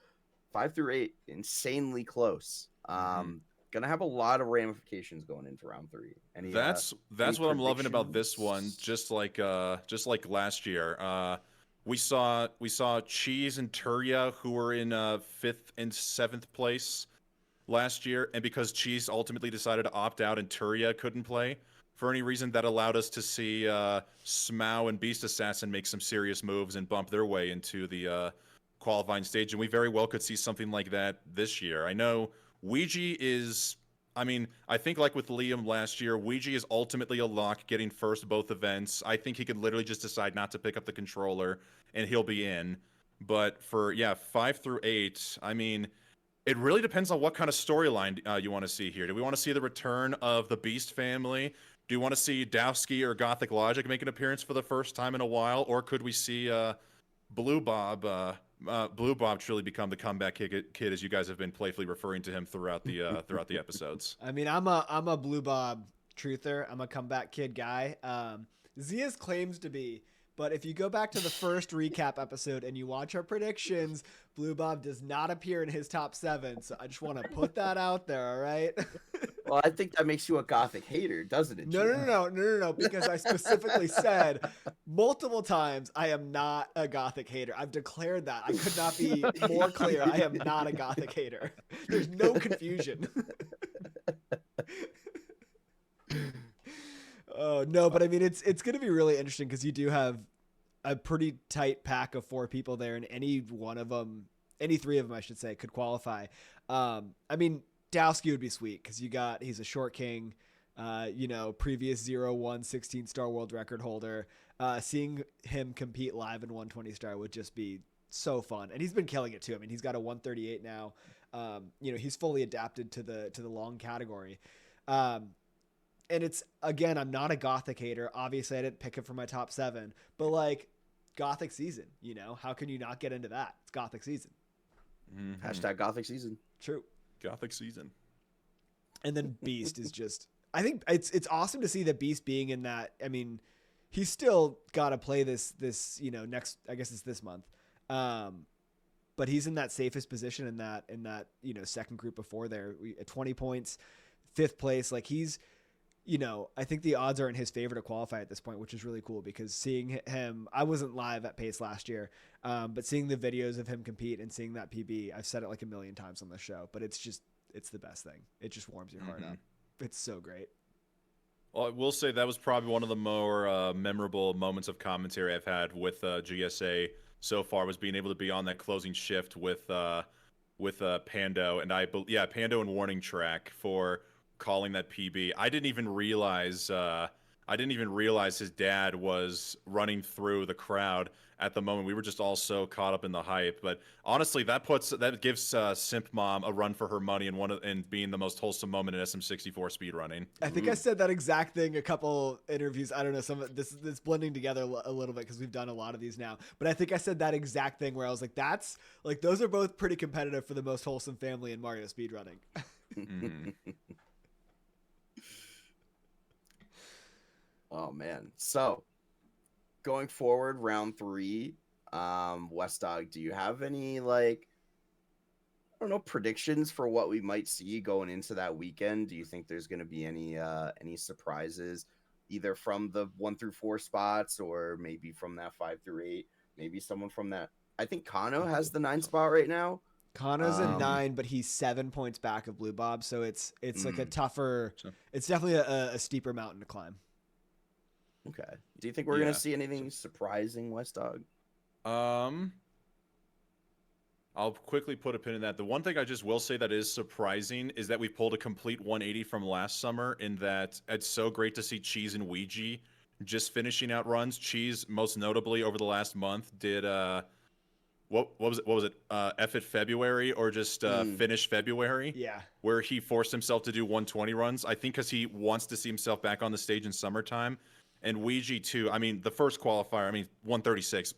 5 through 8, insanely close. Gonna have a lot of ramifications going into round 3. That's what I'm loving about this one. Just like last year, we saw Cheese and Turia, who were in 5th and 7th place last year, and because Cheese ultimately decided to opt out and Turia couldn't play for any reason, that allowed us to see Smough and Beast Assassin make some serious moves and bump their way into the qualifying stage, and we very well could see something like that this year. I know Ouija is, I mean, I think like with Liam last year, Ouija is ultimately a lock getting first both events. I think he could literally just decide not to pick up the controller and he'll be in. But for 5 through 8, I mean, it really depends on what kind of storyline you want to see here. Do we want to see the return of the Beast family? Do you want to see Dowski or Gothic Logic make an appearance for the first time in a while, or could we see Blue Bob truly become the comeback kid, as you guys have been playfully referring to him throughout the episodes? I mean, I'm a Blue Bob truther. I'm a comeback kid guy. Zia's claims to be, but if you go back to the first recap episode and you watch our predictions, Blue Bob does not appear in his top 7. So I just want to put that out there. All right. Well, I think that makes you a Gothic hater, doesn't it? No. Because I specifically said multiple times I am not a Gothic hater. I've declared that. I could not be more clear. I am not a Gothic hater. There's no confusion. Oh no, but I mean it's going to be really interesting because you do have a pretty tight pack of 4 people there, and any 3 of them, I should say, could qualify. I mean, Dowski would be sweet because he's a short king, previous 0-1 16-star world record holder. Seeing him compete live in 120 star would just be so fun, and he's been killing it too. I mean, he's got a 138 now. He's fully adapted to the long category. And it's, again, I'm not a Gothic hater. Obviously, I didn't pick him for my top 7, but like Gothic season, how can you not get into that? It's Gothic season. Mm-hmm. # Gothic season. True. Gothic season. And then Beast is just I think it's awesome to see the Beast being in that. I mean, he's still got to play this next, I guess it's this month. But he's in that safest position in that second group of 4 there at 20 points, 5th place. Like he's, I think the odds are in his favor to qualify at this point, which is really cool because seeing him, I wasn't live at Pace last year, but seeing the videos of him compete and seeing that PB, I've said it like a million times on the show, but it's the best thing. It just warms your heart up. It's so great. Well, I will say that was probably one of the more memorable moments of commentary I've had with GSA so far, was being able to be on that closing shift with Pando, and Pando and Warning Track for calling that PB. I didn't even realize his dad was running through the crowd at the moment. We were just all so caught up in the hype. But honestly, that gives Simp Mom a run for her money and being the most wholesome moment in SM64 speedrunning. I think I said that exact thing a couple interviews. I don't know, some of this blending together a little bit because we've done a lot of these now. But I think I said that exact thing where I was like, that's like, those are both pretty competitive for the most wholesome family in Mario speedrunning. Oh man. So going forward, round 3, Wes Dogg, do you have any predictions for what we might see going into that weekend? Do you think there's going to be any surprises, either from the 1 through 4 spots or maybe from that 5 through 8? Maybe someone from that. I think Kano has the 9 spot right now. Kano's a 9, but he's 7 points back of Blue Bob, so it's like a tougher. It's definitely a steeper mountain to climb. Okay. Do you think we're gonna see anything surprising, Wes Dogg? I'll quickly put a pin in that. The one thing I just will say that is surprising is that we pulled a complete 180 from last summer, in that it's so great to see Cheese and Ouija just finishing out runs. Cheese, most notably over the last month, did what was it? F it February, or just finish February? Yeah. Where he forced himself to do 120 runs. I think because he wants to see himself back on the stage in summertime. And Ouija too. I mean, the first qualifier, 136.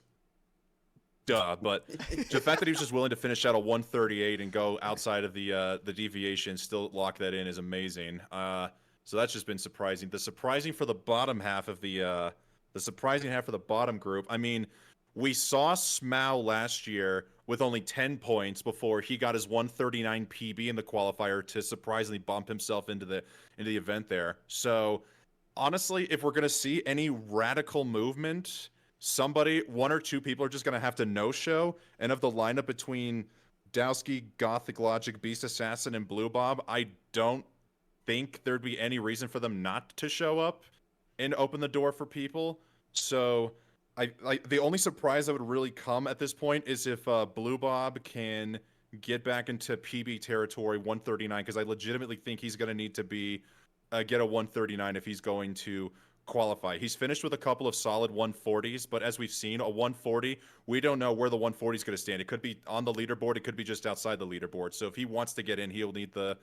Duh. But the fact that he was just willing to finish out a 138 and go outside of the deviation, still lock that in, is amazing. So that's just been surprising. The surprising for the bottom half of the surprising half of the bottom group. I mean, we saw Smough last year with only 10 points before he got his 139 PB in the qualifier to surprisingly bump himself into the event there. So honestly, if we're going to see any radical movement, one or two people are just going to have to no-show. And of the lineup between Dowski, Gothic Logic, Beast Assassin, and Blue Bob, I don't think there'd be any reason for them not to show up and open the door for people. So the only surprise that would really come at this point is if Blue Bob can get back into PB territory, 139, because I legitimately think he's going to need to get a 139 if he's going to qualify. He's finished with a couple of solid 140s, but as we've seen, a 140, we don't know where the 140 is going to stand. It could be on the leaderboard. It could be just outside the leaderboard. So if he wants to get in, he'll need the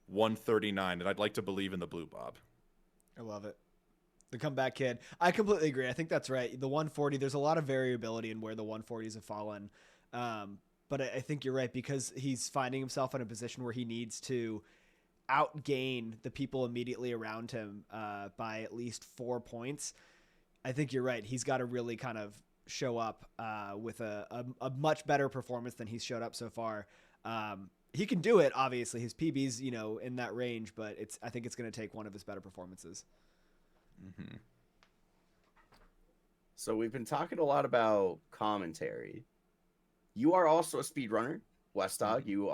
139, and I'd like to believe in the Blue Bob. I love it. The comeback kid. I completely agree. I think that's right. The 140, there's a lot of variability in where the 140s have fallen. But I think you're right, because he's finding himself in a position where he needs to outgain the people immediately around him by at least 4 points. I think you're right. He's got to really kind of show up with a much better performance than he's showed up so far. He can do it, obviously. His PB's, in that range, but I think it's going to take one of his better performances. Mm-hmm. So we've been talking a lot about commentary. You are also a speedrunner, Wes Dogg. You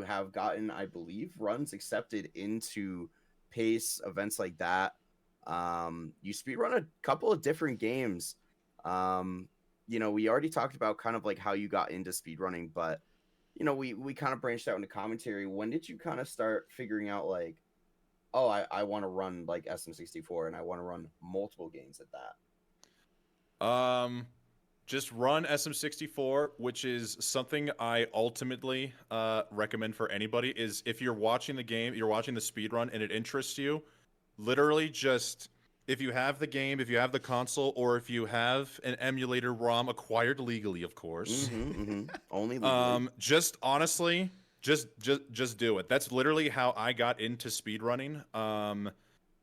have gotten, I believe, runs accepted into Pace, events like that. You speedrun a couple of different games. We already talked about kind of like how you got into speedrunning, but we kind of branched out into commentary. When did you kind of start figuring out like, oh, I want to run like SM64 and I want to run multiple games at that? Just run SM64, which is something I ultimately recommend for anybody. Is if you're watching the game, you're watching the speedrun, and it interests you, literally just, if you have the game, if you have the console, or if you have an emulator ROM acquired legally, of course. Only legally. Just honestly, just do it. That's literally how I got into speedrunning.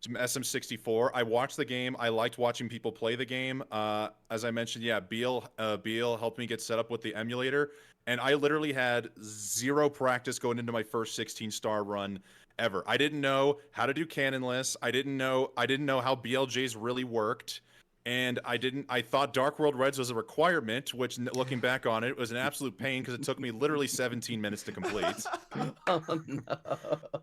SM64. I watched the game. I liked watching people play the game. As I mentioned, yeah, Beal helped me get set up with the emulator, and I literally had zero practice going into my first 16-star run ever. I didn't know how to do cannonless. I didn't know how BLJs really worked. And I thought Dark World Reds was a requirement, which looking back on it was an absolute pain because it took me literally 17 minutes to complete. Oh, no.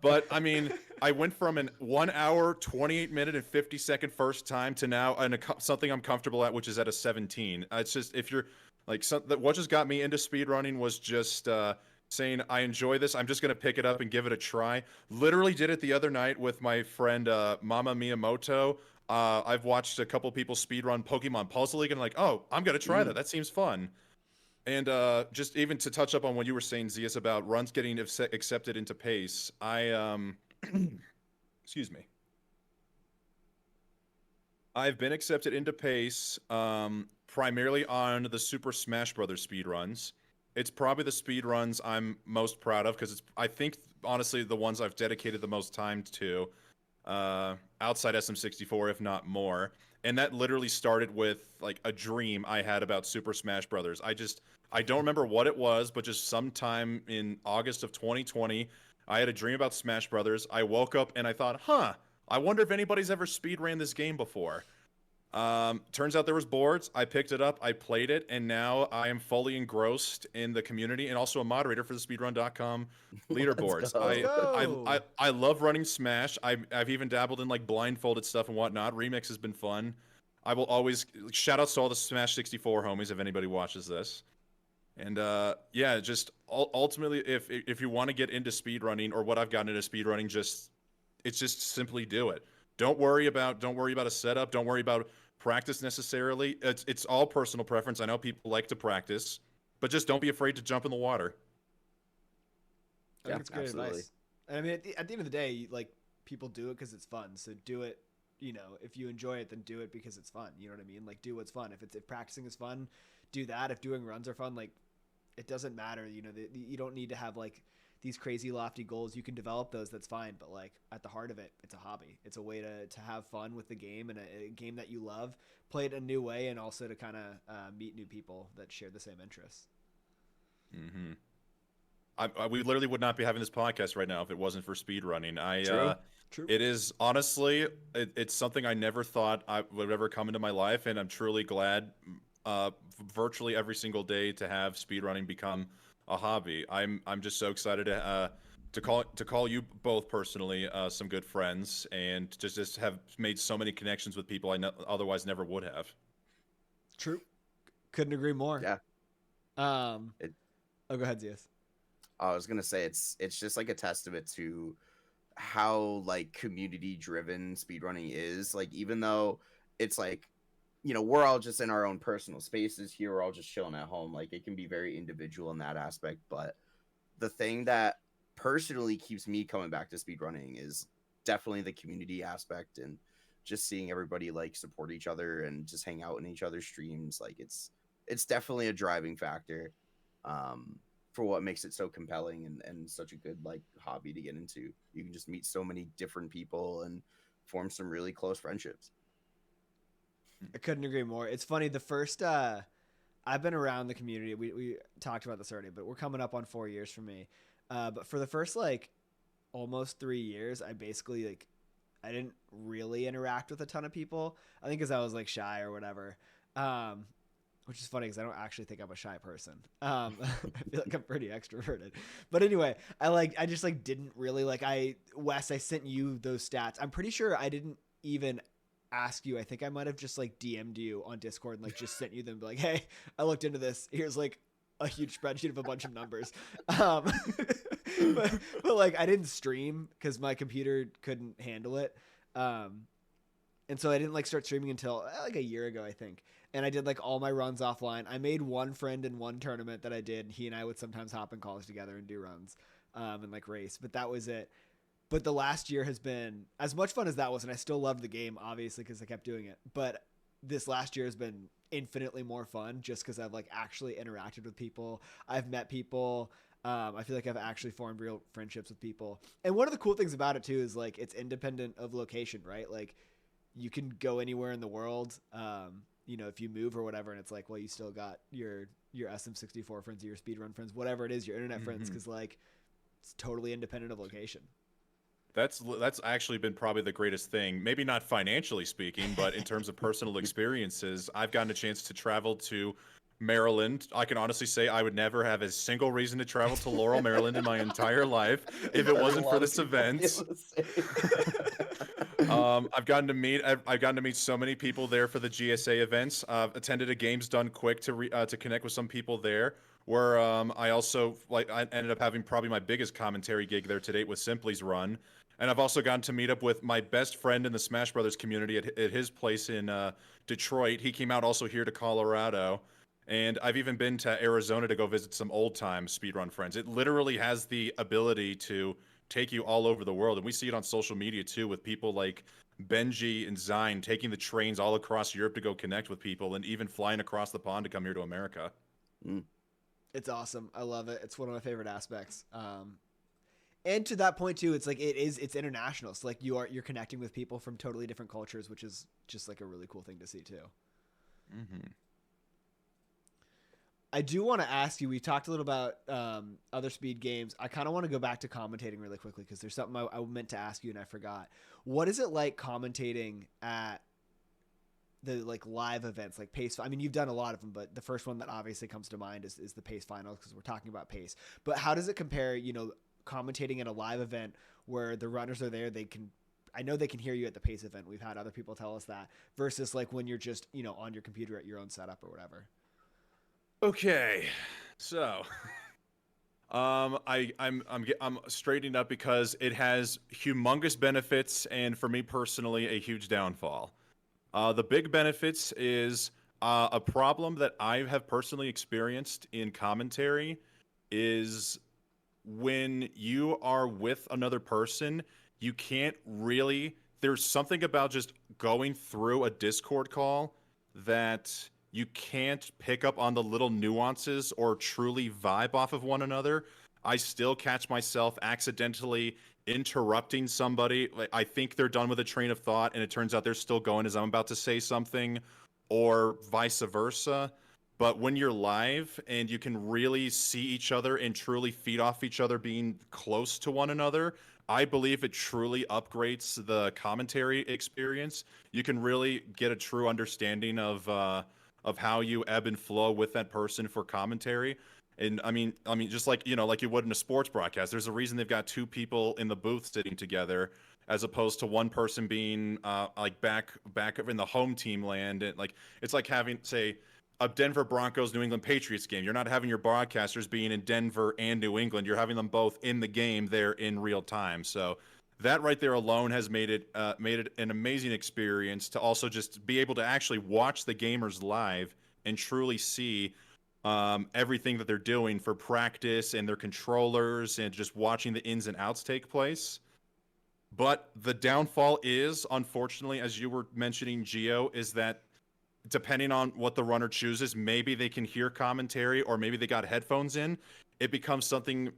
But I mean, I went from an 1 hour, 28-minute, and 50-second first time to now something I'm comfortable at, which is at a 17. It's just, if you're like, what just got me into speedrunning was just saying, I enjoy this. I'm just going to pick it up and give it a try. Literally did it the other night with my friend Mama Miyamoto. I've watched a couple people speedrun Pokemon Puzzle League and like, oh, I'm going to try that. That seems fun. And just even to touch up on what you were saying, Zias, about runs getting accepted into pace, excuse me. I've been accepted into pace primarily on the Super Smash Brothers speedruns. It's probably the speedruns I'm most proud of because I think, honestly, the ones I've dedicated the most time to outside SM64, if not more. And that literally started with like a dream I had about Super Smash Brothers. I don't remember what it was, but just sometime in August of 2020, I had a dream about Smash Brothers. I woke up and I thought, I wonder if anybody's ever speedran this game before. Turns out there was boards. I picked it up, I played it, and now I am fully engrossed in the community and also a moderator for the speedrun.com leaderboards. I love running Smash. I've even dabbled in like blindfolded stuff and whatnot. Remix has been fun. I will always shout outs to all the Smash 64 homies if anybody watches this. And yeah, just ultimately, if you want to get into speedrunning or what I've gotten into speedrunning, it's just simply do it. Don't worry about a setup. Don't worry about practice necessarily. It's all personal preference. I know people like to practice, but just don't be afraid to jump in the water. I think it's great advice. And I mean, at the end of the day, like, people do it because it's fun. So do it. You know, if you enjoy it, then do it because it's fun. You know what I mean? Like, do what's fun. If practicing is fun, do that. If doing runs are fun, like, it doesn't matter. You know, you don't need to have like these crazy lofty goals. You can develop those. That's fine. But like at the heart of it, it's a hobby. It's a way to have fun with the game and a game that you love, play it a new way, and also to kind of meet new people that share the same interests. Mm-hmm. We literally would not be having this podcast right now if it wasn't for speedrunning. True. It is honestly, it's something I never thought I would ever come into my life, and I'm truly glad virtually every single day to have speedrunning become a hobby. I'm just so excited to call you both personally some good friends, and to just have made so many connections with people I otherwise never would have. True. Couldn't agree more. Yeah. Go ahead, Zias. I was gonna say it's just like a testament to how like community driven speedrunning is. Like, even though it's like, you know, we're all just in our own personal spaces here, we're all just chilling at home, like it can be very individual in that aspect. But the thing that personally keeps me coming back to speedrunning is definitely the community aspect, and just seeing everybody like support each other and just hang out in each other's streams. Like it's definitely a driving factor for what makes it so compelling and such a good like hobby to get into. You can just meet so many different people and form some really close friendships. I couldn't agree more. It's funny. The first, I've been around the community. We talked about this already, but we're coming up on 4 years for me. But for the first like almost 3 years, I basically like, I didn't really interact with a ton of people. I think because I was like shy or whatever. Which is funny because I don't actually think I'm a shy person. I feel like I'm pretty extroverted. But anyway, I just like didn't really like Wes, I sent you those stats. I'm pretty sure I didn't even ask you. I think I might have just like DM'd you on Discord and like just sent you them, be like, hey, I looked into this. Here's like a huge spreadsheet of a bunch of numbers. But like I didn't stream because my computer couldn't handle it. And so I didn't like start streaming until like a year ago, I think. And I did like all my runs offline. I made one friend in one tournament that I did. And he and I would sometimes hop in calls together and do runs and like race. But that was it. But the last year has been as much fun as that was. And I still loved the game, obviously, because I kept doing it. But this last year has been infinitely more fun just because I've like actually interacted with people. I've met people. I feel like I've actually formed real friendships with people. And one of the cool things about it too is like it's independent of location, right? Like you can go anywhere in the world, you know, if you move or whatever, and it's like, well, you still got your SM64 friends, your speedrun friends, whatever it is, your internet friends, because like it's totally independent of location. That's actually been probably the greatest thing. Maybe not financially speaking, but in terms of personal experiences, I've gotten a chance to travel to Maryland. I can honestly say I would never have a single reason to travel to Laurel, Maryland in my entire life if it wasn't for this event. I've gotten to meet so many people there for the GSA events. I've attended a Games Done Quick to connect with some people there. Where I also I ended up having probably my biggest commentary gig there to date with Simply's run. And I've also gotten to meet up with my best friend in the Smash Brothers community at his place in Detroit. He came out also here to Colorado. And I've even been to Arizona to go visit some old-time speedrun friends. It literally has the ability to take you all over the world. And we see it on social media, too, with people like Benji and Zine taking the trains all across Europe to go connect with people and even flying across the pond to come here to America. It's awesome. I love it. It's one of my favorite aspects. And to that point too, it's like it's international. So like you're connecting with people from totally different cultures, which is just like a really cool thing to see too. I do want to ask you, we talked a little about other speed games. I kind of want to go back to commentating really quickly because there's something I meant to ask you and I forgot. What is it like commentating at the like live events like pace? I mean, you've done a lot of them, but the first one that obviously comes to mind is the pace finals because we're talking about pace. But how does it compare, you know, commentating at a live event where the runners are there, I know they can hear you at the pace event. We've had other people tell us that versus like when you're just, you know, on your computer at your own setup or whatever. Okay. So I'm straightening up because it has humongous benefits and for me personally a huge downfall. The big benefits is a problem that I have personally experienced in commentary is when you are with another person, you can't really, there's something about just going through a Discord call that you can't pick up on the little nuances or truly vibe off of one another. I still catch myself accidentally interrupting somebody. Like I think they're done with a train of thought and it turns out they're still going as I'm about to say something, or vice versa. But when you're live and you can really see each other and truly feed off each other being close to one another, I believe it truly upgrades the commentary experience. You can really get a true understanding of how you ebb and flow with that person for commentary. And I mean, just like, you know, like you would in a sports broadcast, there's a reason they've got two people in the booth sitting together as opposed to one person being like back in the home team land. And like, it's like having, say, a Denver Broncos New England Patriots game. You're not having your broadcasters being in Denver and New England. You're having them both in the game there in real time. So that right there alone has made it an amazing experience to also just be able to actually watch the gamers live and truly see everything that they're doing for practice and their controllers and just watching the ins and outs take place. But the downfall is, unfortunately, as you were mentioning, Gio, is that depending on what the runner chooses, maybe they can hear commentary or maybe they got headphones in. It becomes something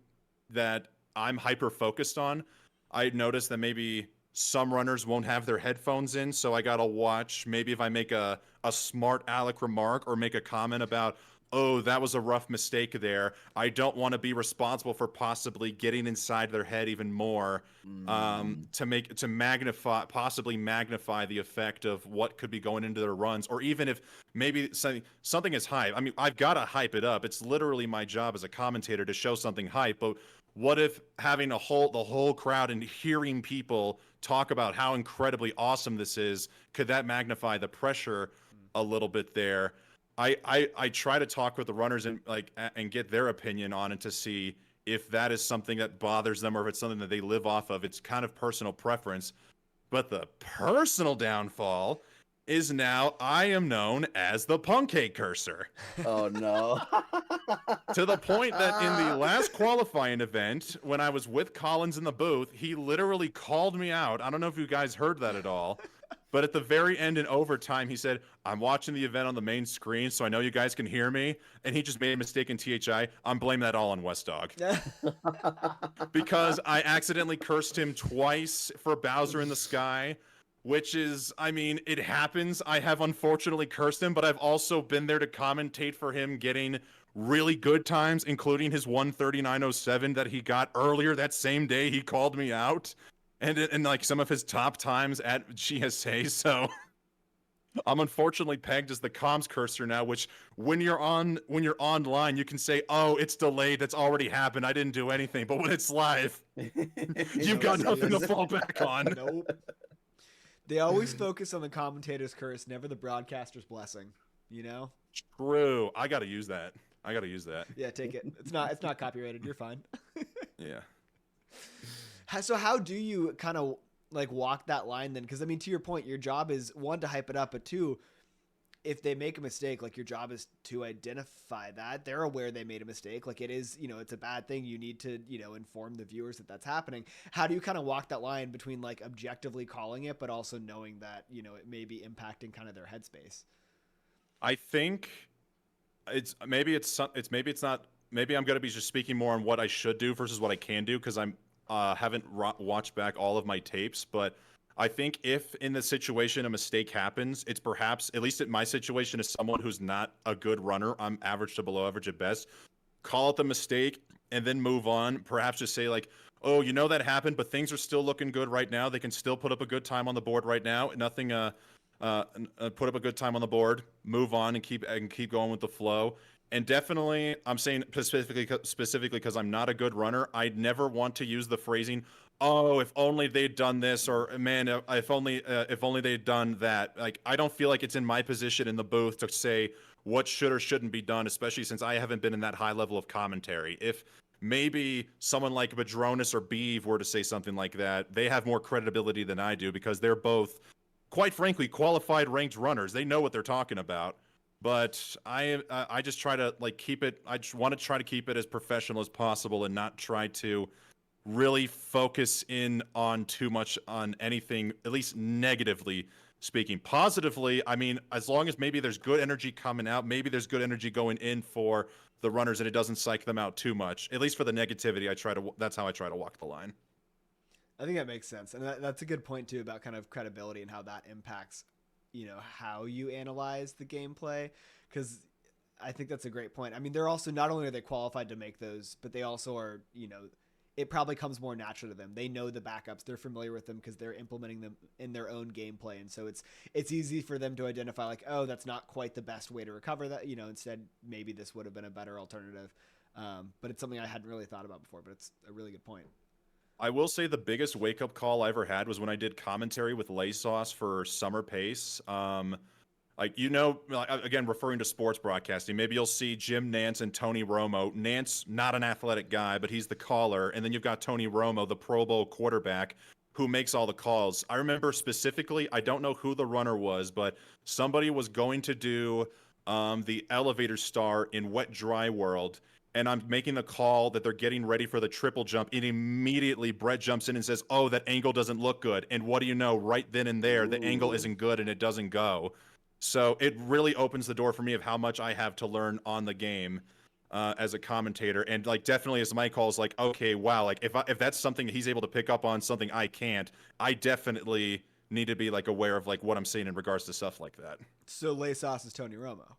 that I'm hyper focused on. I noticed that maybe some runners won't have their headphones in, so I gotta watch. Maybe if I make a smart aleck remark or make a comment about, oh, that was a rough mistake there, I don't want to be responsible for possibly getting inside their head even more to possibly magnify the effect of what could be going into their runs. Or even if maybe something is hype. I mean, I've got to hype it up. It's literally my job as a commentator to show something hype, but what if having the whole crowd and hearing people talk about how incredibly awesome this is, could that magnify the pressure a little bit there? I try to talk with the runners and get their opinion on it to see if that is something that bothers them or if it's something that they live off of. It's kind of personal preference. But the personal downfall is now I am known as the Pancake Cursor. Oh, no. To the point that in the last qualifying event, when I was with Collins in the booth, he literally called me out. I don't know if you guys heard that at all, But at the very end in overtime, he said, I'm watching the event on the main screen, so I know you guys can hear me. And he just made a mistake in THI. I'm blaming that all on Wes Dogg. Because I accidentally cursed him twice for Bowser in the Sky, which is, I mean, it happens. I have unfortunately cursed him, but I've also been there to commentate for him getting really good times, including his 139.07 that he got earlier that same day he called me out. And like some of his top times at GSA, so I'm unfortunately pegged as the comms cursor now, which when you're online, you can say, "Oh, it's delayed. That's already happened. I didn't do anything." But when it's live, you've got nothing to fall back on. Nope. They always focus on the commentator's curse, never the broadcaster's blessing. You know? True. I gotta use that. Yeah, take it. It's not copyrighted. You're fine. Yeah. So how do you kind of like walk that line then? Because I mean, to your point, your job is one, to hype it up, but two, if they make a mistake, like your job is to identify that they're aware they made a mistake. Like it is, it's a bad thing. You need to, inform the viewers that that's happening. How do you kind of walk that line between like objectively calling it, but also knowing that, it may be impacting kind of their headspace? I think maybe I'm going to be just speaking more on what I should do versus what I can do, because I'm haven't watched back all of my tapes, but I think if in the situation a mistake happens, it's perhaps, at least in my situation as someone who's not a good runner, I'm average to below average at best, call it the mistake and then move on. Perhaps just say like, oh, that happened, but things are still looking good right now. They can still put up a good time on the board right now. Nothing, put up a good time on the board, move on and keep going with the flow. And definitely, I'm saying specifically because I'm not a good runner, I'd never want to use the phrasing, "Oh, if only they'd done this," or "Man, if only they'd done that." Like, I don't feel like it's in my position in the booth to say what should or shouldn't be done, especially since I haven't been in that high level of commentary. If maybe someone like Badronis or Beeve were to say something like that, they have more credibility than I do because they're both, quite frankly, qualified ranked runners. They know what they're talking about. But I just try to keep it. I just want to try to keep it as professional as possible and not try to really focus in on too much on anything, at least negatively speaking. Positively, I mean, as long as maybe there's good energy coming out, maybe there's good energy going in for the runners, and it doesn't psych them out too much. At least for the negativity, that's how I try to walk the line. I think that makes sense, and that's a good point too about kind of credibility and how that impacts how you analyze the gameplay, because I think that's a great point. I mean, they're also, not only are they qualified to make those, but they also are, it probably comes more natural to them. They know the backups, they're familiar with them because they're implementing them in their own gameplay, and so it's easy for them to identify like, oh, that's not quite the best way to recover that. Instead, maybe this would have been a better alternative. But it's something I hadn't really thought about before. But it's a really good point. I will say the biggest wake-up call I ever had was when I did commentary with Lay Sauce for Summer Pace. Again, referring to sports broadcasting, maybe you'll see Jim Nance and Tony Romo. Nance, not an athletic guy, but he's the caller. And then you've got Tony Romo, the Pro Bowl quarterback, who makes all the calls. I remember specifically, I don't know who the runner was, but somebody was going to do the elevator star in Wet Dry World. And I'm making the call that they're getting ready for the triple jump, and immediately Brett jumps in and says, "Oh, that angle doesn't look good." And what do you know? Right then and there, the angle isn't good and it doesn't go. So it really opens the door for me of how much I have to learn on the game as a commentator. And definitely as Mike calls, okay, wow, if that's something he's able to pick up on, something I can't, I definitely need to be aware of what I'm saying in regards to stuff like that. So Lay Sauce is Tony Romo.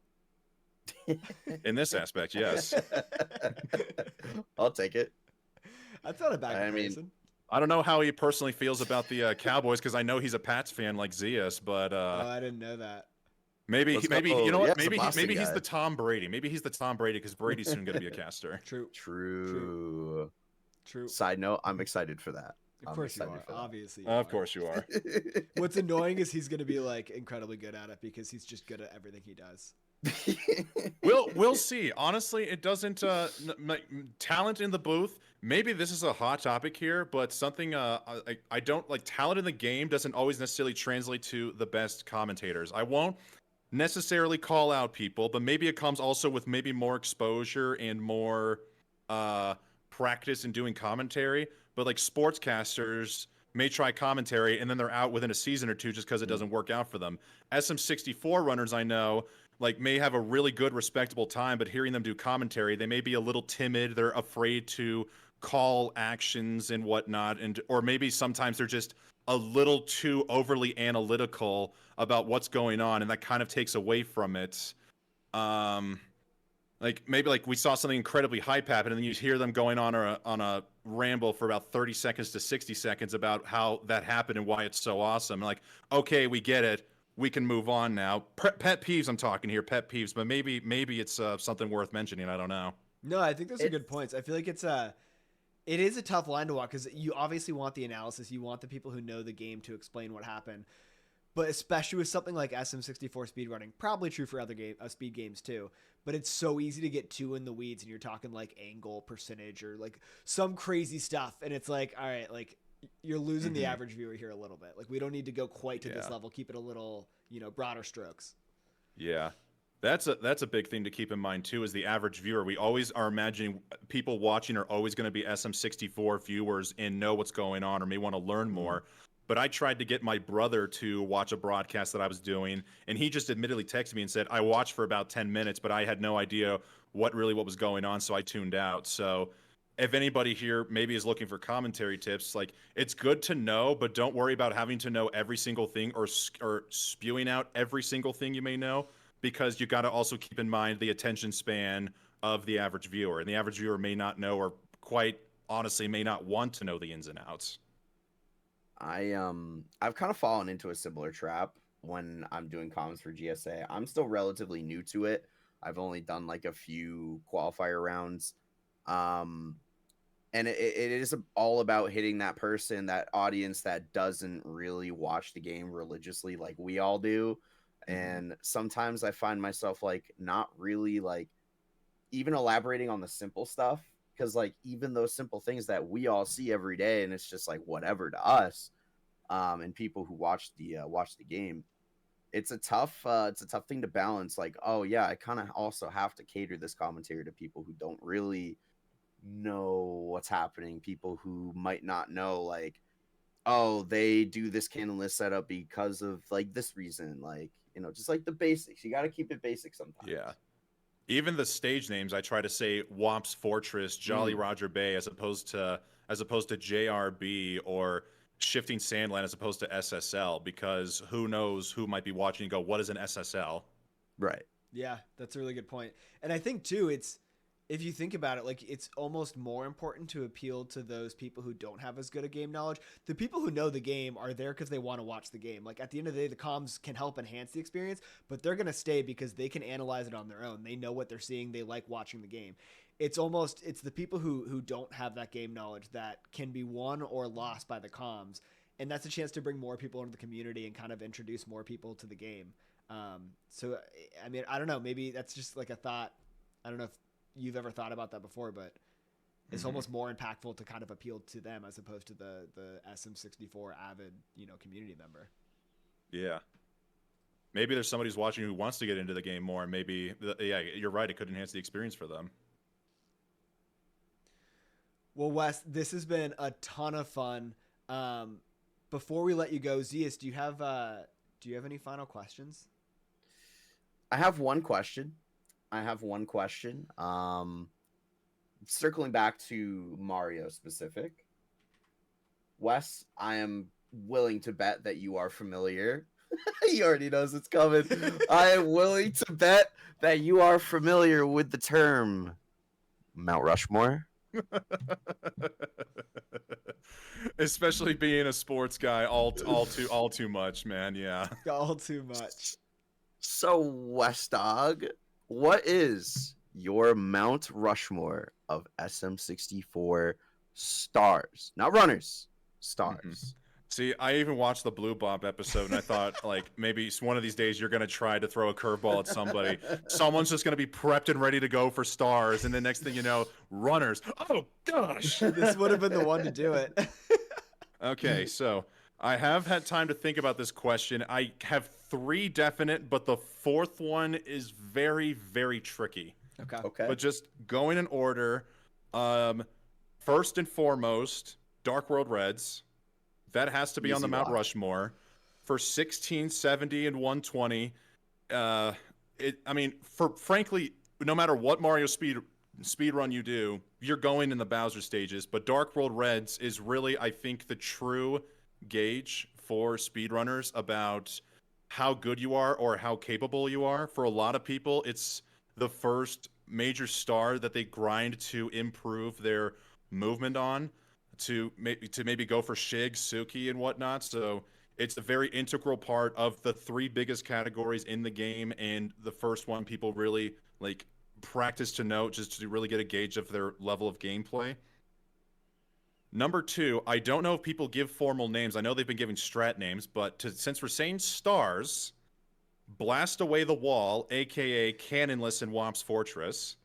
In this aspect, yes. I'll take it. That's not a bad comparison. I don't know how he personally feels about the Cowboys, because I know he's a Pats fan like Zeus, but I didn't know that. Maybe you know what? Maybe he's the Tom Brady. Maybe he's the Tom Brady because Brady's soon going to be a caster. True. Side note: I'm excited for that. Of course you are. Obviously. Of course you are. What's annoying is he's going to be incredibly good at it because he's just good at everything he does. We'll see. Honestly, it doesn't talent in the booth. Maybe this is a hot topic here, but something I don't talent in the game doesn't always necessarily translate to the best commentators. I won't necessarily call out people, but maybe it comes also with maybe more exposure and more practice in doing commentary. But sportscasters, may try commentary, and then they're out within a season or two just because it doesn't work out for them. SM64 runners I know like may have a really good, respectable time, but hearing them do commentary, they may be a little timid. They're afraid to call actions and whatnot, and or maybe sometimes they're just a little too overly analytical about what's going on, and that kind of takes away from it. Like maybe like we saw something incredibly hype happen, and then you hear them going on a ramble for about 30 seconds to 60 seconds about how that happened and why it's so awesome. And like, okay, we get it. We can move on now. Pet peeves, I'm talking here, pet peeves, but maybe it's something worth mentioning. I don't know. No, I think those are good points. I feel like it is a tough line to walk because you obviously want the analysis. You want the people who know the game to explain what happened. But especially with something like SM64 speedrunning, probably true for other speed games too. But it's so easy to get too in the weeds, and you're talking like angle percentage or like some crazy stuff. And it's like, all right, like you're losing the average viewer here a little bit. Like we don't need to go quite to this level. Keep it a little, broader strokes. Yeah. That's a big thing to keep in mind too, is the average viewer. We always are imagining people watching are always going to be SM64 viewers and know what's going on or may want to learn more. But I tried to get my brother to watch a broadcast that I was doing, and he just admittedly texted me and said, I watched for about 10 minutes, but I had no idea what was going on, so I tuned out. So if anybody here maybe is looking for commentary tips, like it's good to know, but don't worry about having to know every single thing or spewing out every single thing you may know, because you got to also keep in mind the attention span of the average viewer. And the average viewer may not know, or quite honestly may not want to know the ins and outs. I've kind of fallen into a similar trap when I'm doing comms for GSA. I'm still relatively new to it. I've only done like a few qualifier rounds. And it is all about hitting that person, that audience that doesn't really watch the game religiously like we all do. And sometimes I find myself like not really like even elaborating on the simple stuff, because like even those simple things that we all see every day and it's just like whatever to us, and people who watch the game, it's a tough thing to balance. Like, oh yeah, I kind of also have to cater this commentary to people who don't really know what's happening, people who might not know like, oh, they do this canonless setup because of like this reason, like, just like the basics. You got to keep it basic sometimes. Yeah. Even the stage names, I try to say Womp's Fortress, Jolly Roger Bay, as opposed to JRB, or Shifting Sandland as opposed to SSL, because who knows who might be watching and go, what is an SSL? Right. Yeah, that's a really good point. And I think too, if you think about it, like it's almost more important to appeal to those people who don't have as good a game knowledge. The people who know the game are there because they want to watch the game. Like at the end of the day, the comms can help enhance the experience, but they're going to stay because they can analyze it on their own. They know what they're seeing. They like watching the game. It's the people who don't have that game knowledge that can be won or lost by the comms. And that's a chance to bring more people into the community and kind of introduce more people to the game. So, I mean, I don't know, maybe that's just like a thought. I don't know if you've ever thought about that before, but it's almost more impactful to kind of appeal to them as opposed to the SM64 avid, community member. Yeah. Maybe there's somebody who's watching who wants to get into the game more, and maybe, yeah, you're right, it could enhance the experience for them. Well, Wes, this has been a ton of fun. Before we let you go, Zeus, do you have any final questions? I have one question. Circling back to Mario specific. Wes, I am willing to bet that you are familiar. He already knows it's coming. I am willing to bet that you are familiar with the term Mount Rushmore. Especially being a sports guy, all too much, man. Yeah, all too much. So, Wes Dogg, what is your Mount Rushmore of SM64 stars? Not runners, stars. See, I even watched the Blue Bomb episode, and I thought, like, maybe one of these days you're going to try to throw a curveball at somebody. Someone's just going to be prepped and ready to go for stars, and the next thing you know, runners. Oh, gosh. This would have been the one to do it. Okay, so I have had time to think about this question. I have 3 definite, but the 4th one is very, very tricky. Okay. But just going in order, first and foremost, Dark World Reds. That has to be on the Easy Mount lock. Rushmore. For 16, 70, and 120, I mean, frankly, no matter what Mario speedrun you do, you're going in the Bowser stages. But Dark World Reds is really, I think, the true gauge for speedrunners about how good you are or how capable you are. For a lot of people, it's the first major star that they grind to improve their movement on, to maybe go for Shig, Suki, and whatnot. So it's a very integral part of the three biggest categories in the game, and the first one people really like practice to note just to really get a gauge of their level of gameplay. Number 2, I don't know if people give formal names. I know they've been giving strat names, but since we're saying stars, Blast Away the Wall, aka Cannonless in Womp's Fortress,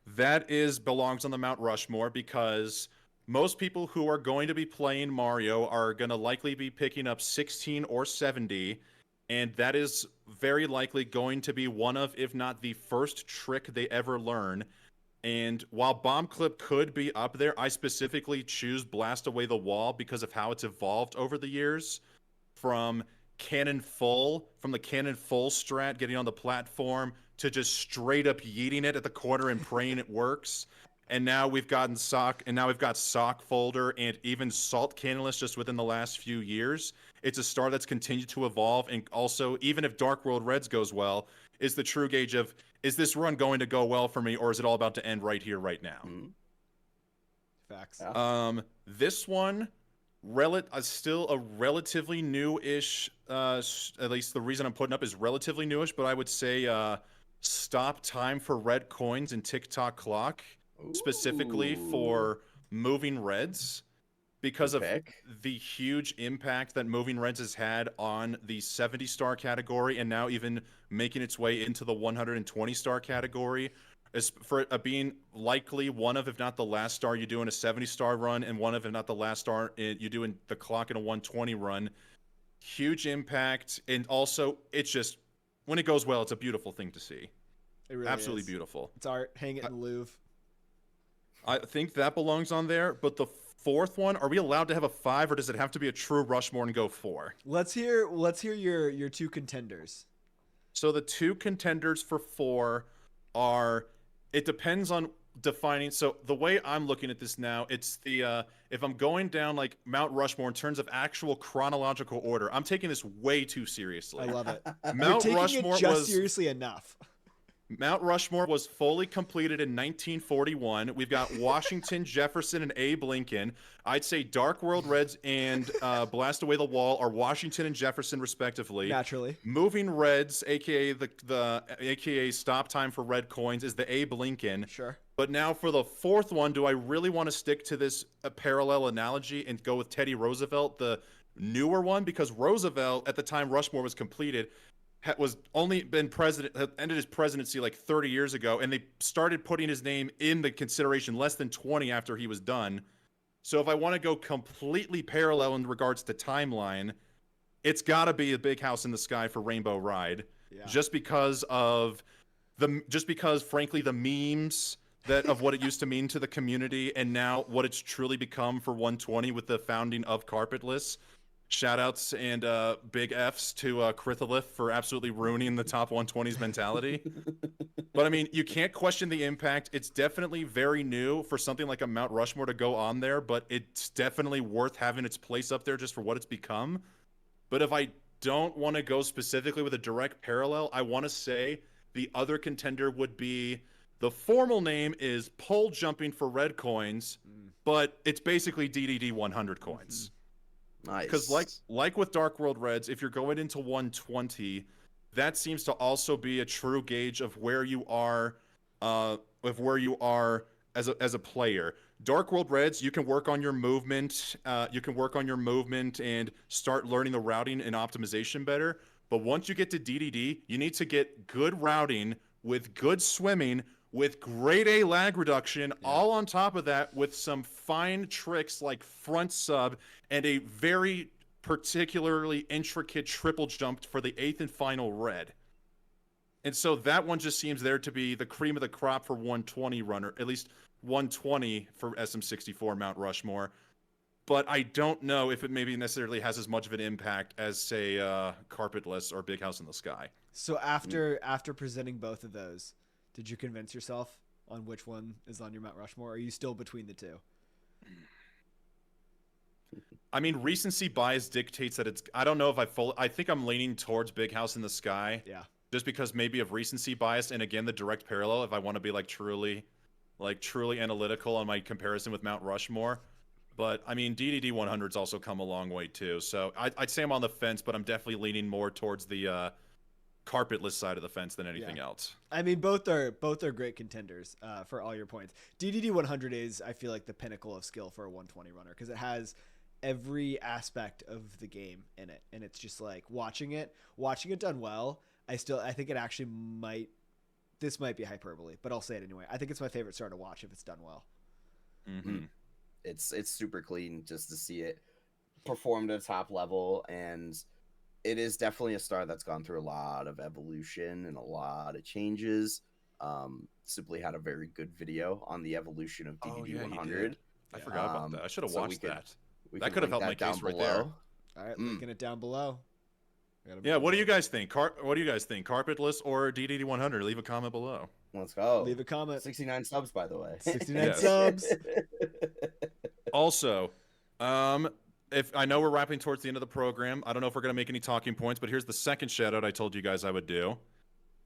that belongs on the Mount Rushmore because most people who are going to be playing Mario are going to likely be picking up 16 or 70, and that is very likely going to be one of, if not the first trick they ever learn. And while Bomb Clip could be up there, I specifically choose Blast Away the Wall because of how it's evolved over the years. From the Cannon Full strat, getting on the platform, to just straight up yeeting it at the corner and praying it works. And now we've got Sock Folder and even Salt Cannonless just within the last few years. It's a star that's continued to evolve, and also, even if Dark World Reds goes well, is the true gauge of, is this run going to go well for me, or is it all about to end right here, right now? Facts. Yeah. This one, still a relatively new-ish, at least the reason I'm putting up is relatively newish, but I would say Stop Time for Red Coins and TikTok Clock, specifically for Moving Reds, because of the huge impact that Moving Reds has had on the 70-star category, and now even making its way into the 120-star category, as for being likely one of, if not the last star you do in a 70-star run, and one of, if not the last star you do in the clock in a 120 run. Huge impact, and also it's just, when it goes well, it's a beautiful thing to see. It really Absolutely is. beautiful. It's art. Hang it in the Louvre. I think that belongs on there, but the fourth one, are we allowed to have a 5, or does it have to be a true Rushmore and go 4? Let's hear your two contenders. So the two contenders for 4 are, it depends on defining. So the way I'm looking at this now, it's the if I'm going down like Mount Rushmore in terms of actual chronological order, I'm taking this way too seriously. I love it. Mount You're taking Rushmore it just seriously enough. Mount Rushmore was fully completed in 1941. We've got Washington, Jefferson, and Abe Lincoln. I'd say Dark World Reds and Blast Away the Wall are Washington and Jefferson, respectively. Naturally. Moving Reds, aka aka Stop Time for Red Coins, is the Abe Lincoln. Sure. But now for the fourth one, do I really want to stick to this parallel analogy and go with Teddy Roosevelt, the newer one? Because Roosevelt, at the time Rushmore was completed, was only been president, ended his presidency like 30 years ago, and they started putting his name in the consideration less than 20 after he was done. So if I want to go completely parallel in regards to timeline, it's got to be a Big House in the Sky for Rainbow Ride. Yeah. Just because frankly the memes of what it used to mean to the community, and now what it's truly become for 120 with the founding of Carpetless. Shoutouts and big Fs to Critholith for absolutely ruining the top 120s mentality. But I mean, you can't question the impact. It's definitely very new for something like a Mount Rushmore to go on there, but it's definitely worth having its place up there just for what it's become. But if I don't want to go specifically with a direct parallel, I want to say the other contender would be, the formal name is Pole Jumping for Red Coins, but it's basically DDD 100 coins. Nice. Because like with Dark World Reds, if you're going into 120, that seems to also be a true gauge of where you are, as a player. Dark World Reds, you can work on your movement. And start learning the routing and optimization better. But once you get to DDD, you need to get good routing with good swimming, with grade A lag reduction, all on top of that with some fine tricks like front sub and a very particularly intricate triple jump for the 8th and final red. And so that one just seems there to be the cream of the crop for 120 runner, at least 120 for SM64 Mount Rushmore. but I don't know if it maybe necessarily has as much of an impact as, say, Carpetless or Big House in the Sky. So after presenting both of those, did you convince yourself on which one is on your Mount Rushmore? Or are you still between the two? I mean, recency bias dictates that it's. I don't know if I think I'm leaning towards Big House in the Sky. Yeah. Just because maybe of recency bias, and again the direct parallel. If I want to be truly analytical on my comparison with Mount Rushmore, but I mean DDD 100's also come a long way too. So I'd say I'm on the fence, but I'm definitely leaning more towards the carpetless side of the fence than anything else. I mean, both are great contenders for all your points. DDD 100 is, I feel like, the pinnacle of skill for a 120 runner because it has every aspect of the game in it, and it's just like watching it done well. I think it actually might. This might be hyperbole, but I'll say it anyway. I think it's my favorite star to watch if it's done well. Mm-hmm. It's super clean just to see it perform to a top level, and it is definitely a star that's gone through a lot of evolution and a lot of changes. Simply had a very good video on the evolution of DDD 100. I forgot about that. I should have watched that. That could have helped my case right there. All right, linking it down below. Yeah, what do you guys think? What do you guys think? Carpetless or DDD 100? Leave a comment below. Let's go. Leave a comment. 69 subs, by the way. 69 subs. Also, if I know we're wrapping towards the end of the program, I don't know if we're going to make any talking points, but here's the second shout out I told you guys I would do.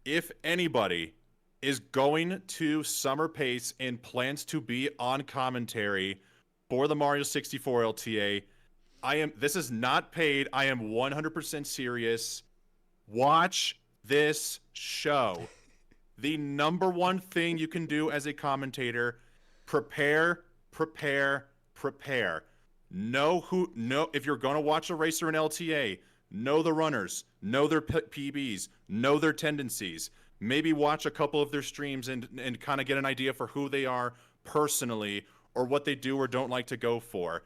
If anybody is going to Summer Pace and plans to be on commentary for the Mario 64 LTA, this is not paid. I am 100% serious. Watch this show. The number one thing you can do as a commentator, prepare. Know if you're going to watch a racer in LTA, know the runners, know their PBs, know their tendencies. Maybe watch a couple of their streams and kind of get an idea for who they are personally or what they do or don't like to go for.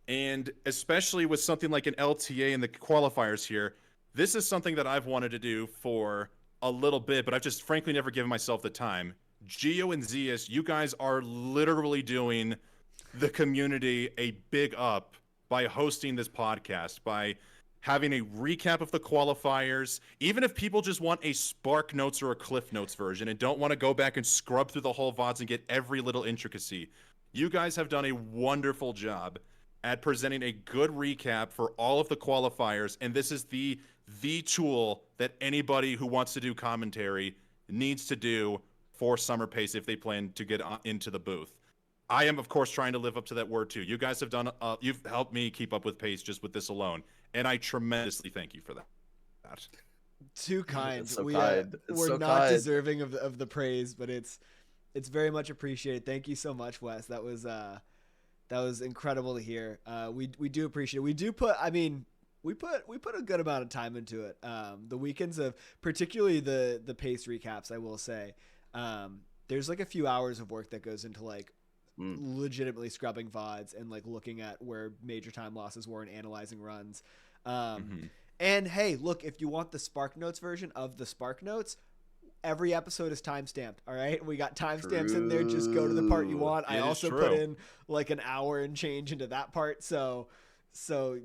And especially with something like an LTA and the qualifiers here, this is something that I've wanted to do for a little bit, but I've just frankly never given myself the time. Gio and Zeus, you guys are literally doing the community a big up by hosting this podcast, by having a recap of the qualifiers. Even if people just want a Spark Notes or a Cliff Notes version and don't want to go back and scrub through the whole VODs and get every little intricacy, you guys have done a wonderful job at presenting a good recap for all of the qualifiers, and this is the tool that anybody who wants to do commentary needs to do for Summer Pace if they plan to get into the booth. I am, of course, trying to live up to that word too. You guys have done. You've helped me keep up with pace just with this alone, and I tremendously thank you for that. Too kind. So we're so not kind. deserving of the praise, but it's very much appreciated. Thank you so much, Wes. That was incredible to hear. We do appreciate it. We do put. I mean, we put a good amount of time into it. The weekends of particularly the pace recaps, I will say. There's like a few hours of work that goes into like legitimately scrubbing VODs and like looking at where major time losses were and analyzing runs. And hey, look, if you want the Spark Notes version of the Spark Notes, every episode is timestamped. All right, we got timestamps in there. Just go to the part you want. I also put in like an hour and change into that part. So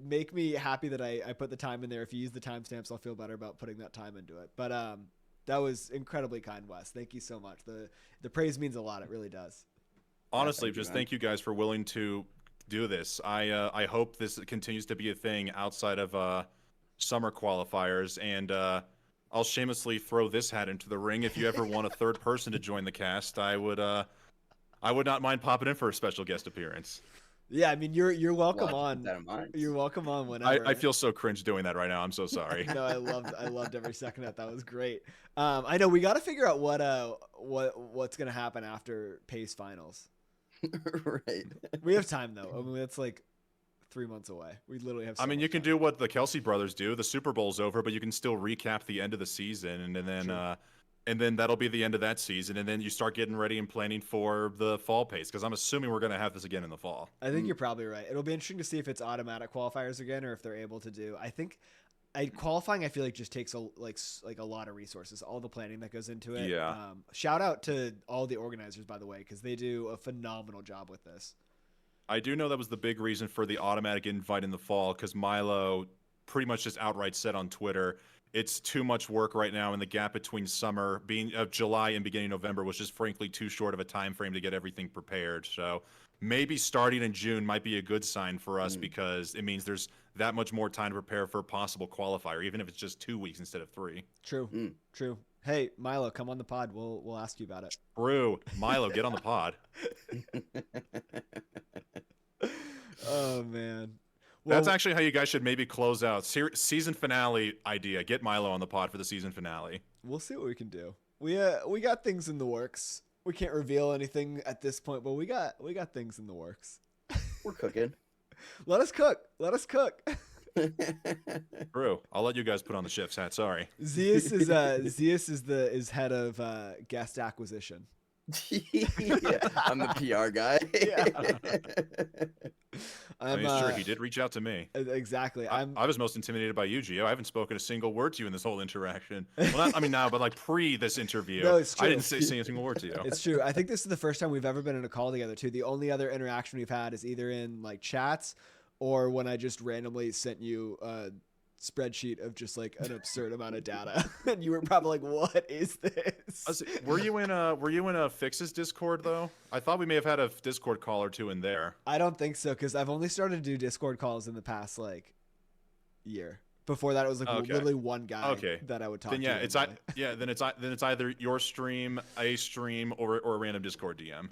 make me happy that I put the time in there. If you use the timestamps, I'll feel better about putting that time into it. But that was incredibly kind, Wes. Thank you so much. The praise means a lot. It really does. Honestly, thank you guys for willing to do this. I hope this continues to be a thing outside of summer qualifiers, and I'll shamelessly throw this hat into the ring. If you ever want a third person to join the cast, I would not mind popping in for a special guest appearance. Yeah, I mean you're welcome on. You're welcome on whenever. I feel so cringe doing that right now. I'm so sorry. No, I loved every second of it. That was great. I know we got to figure out what's gonna happen after Pace Finals. Right. We have time though. I mean, that's like 3 months away. We literally have. So I mean, you can do what the Kelsey brothers do. The Super Bowl's over, but you can still recap the end of the season, and then that'll be the end of that season, and then you start getting ready and planning for the fall pace. Because I'm assuming we're going to have this again in the fall. I think you're probably right. It'll be interesting to see if it's automatic qualifiers again, or if they're able to do. I think qualifying, I feel like just takes a lot of resources, all the planning that goes into it. Yeah. Shout out to all the organizers, by the way, because they do a phenomenal job with this. I do know that was the big reason for the automatic invite in the fall, because Milo pretty much just outright said on Twitter, it's too much work right now, and the gap between summer being of July and beginning November was just frankly too short of a time frame to get everything prepared. So maybe starting in June might be a good sign for us because it means there's that much more time to prepare for a possible qualifier, even if it's just 2 weeks instead of 3. True. True. Hey, Milo, come on the pod. We'll ask you about it. True. Milo, get on the pod. Oh man. That's actually how you guys should maybe close out season finale idea. Get Milo on the pod for the season finale. We'll see what we can do. We got things in the works. We can't reveal anything at this point, but we got things in the works. We're cooking. Let us cook. True. I'll let you guys put on the chef's hat. Sorry. Zeus is head of guest acquisition. Yeah, I'm the PR guy. I mean, sure, he did reach out to me. Exactly. I was most intimidated by you, Gio. I haven't spoken a single word to you in this whole interaction. Well, not, I mean, now, but like pre this interview, no, it's true. I didn't say a single word to you. It's true. I think this is the first time we've ever been in a call together, too. The only other interaction we've had is either in like chats or when I just randomly sent you a spreadsheet of just like an absurd amount of data, and you were probably like, "What is this?" Were you in a Fixes Discord though? I thought we may have had a Discord call or two in there. I don't think so, because I've only started to do Discord calls in the past like year. Before that, it was like literally one guy that I would talk to. Then it's either your stream, a stream, or a random Discord DM.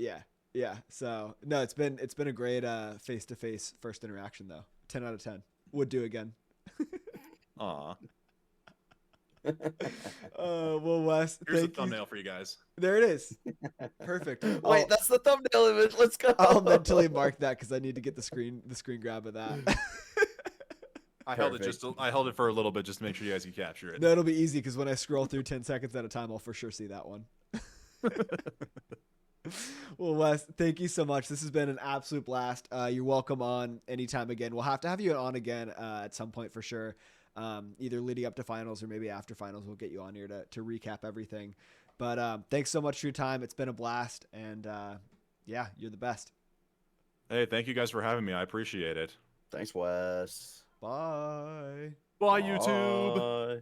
Yeah. So no, it's been a great face-to-face first interaction though. 10 out of 10. Would do again. Aw. Well, Wes, here's the thumbnail for you guys. There it is. Perfect. Wait, that's the thumbnail image. Let's go. I'll mentally mark that because I need to get the screen grab of that. I held it for a little bit just to make sure you guys can capture it. No, it'll be easy because when I scroll through 10 seconds at a time, I'll for sure see that one. Well, Wes, thank you so much. This has been an absolute blast. You're welcome on anytime again. We'll have to have you on again at some point for sure. Either leading up to finals or maybe after finals, we'll get you on here to recap everything. But thanks so much for your time. It's been a blast. And yeah, you're the best. Hey, thank you guys for having me. I appreciate it. Thanks, Wes. Bye. Bye, YouTube. Bye.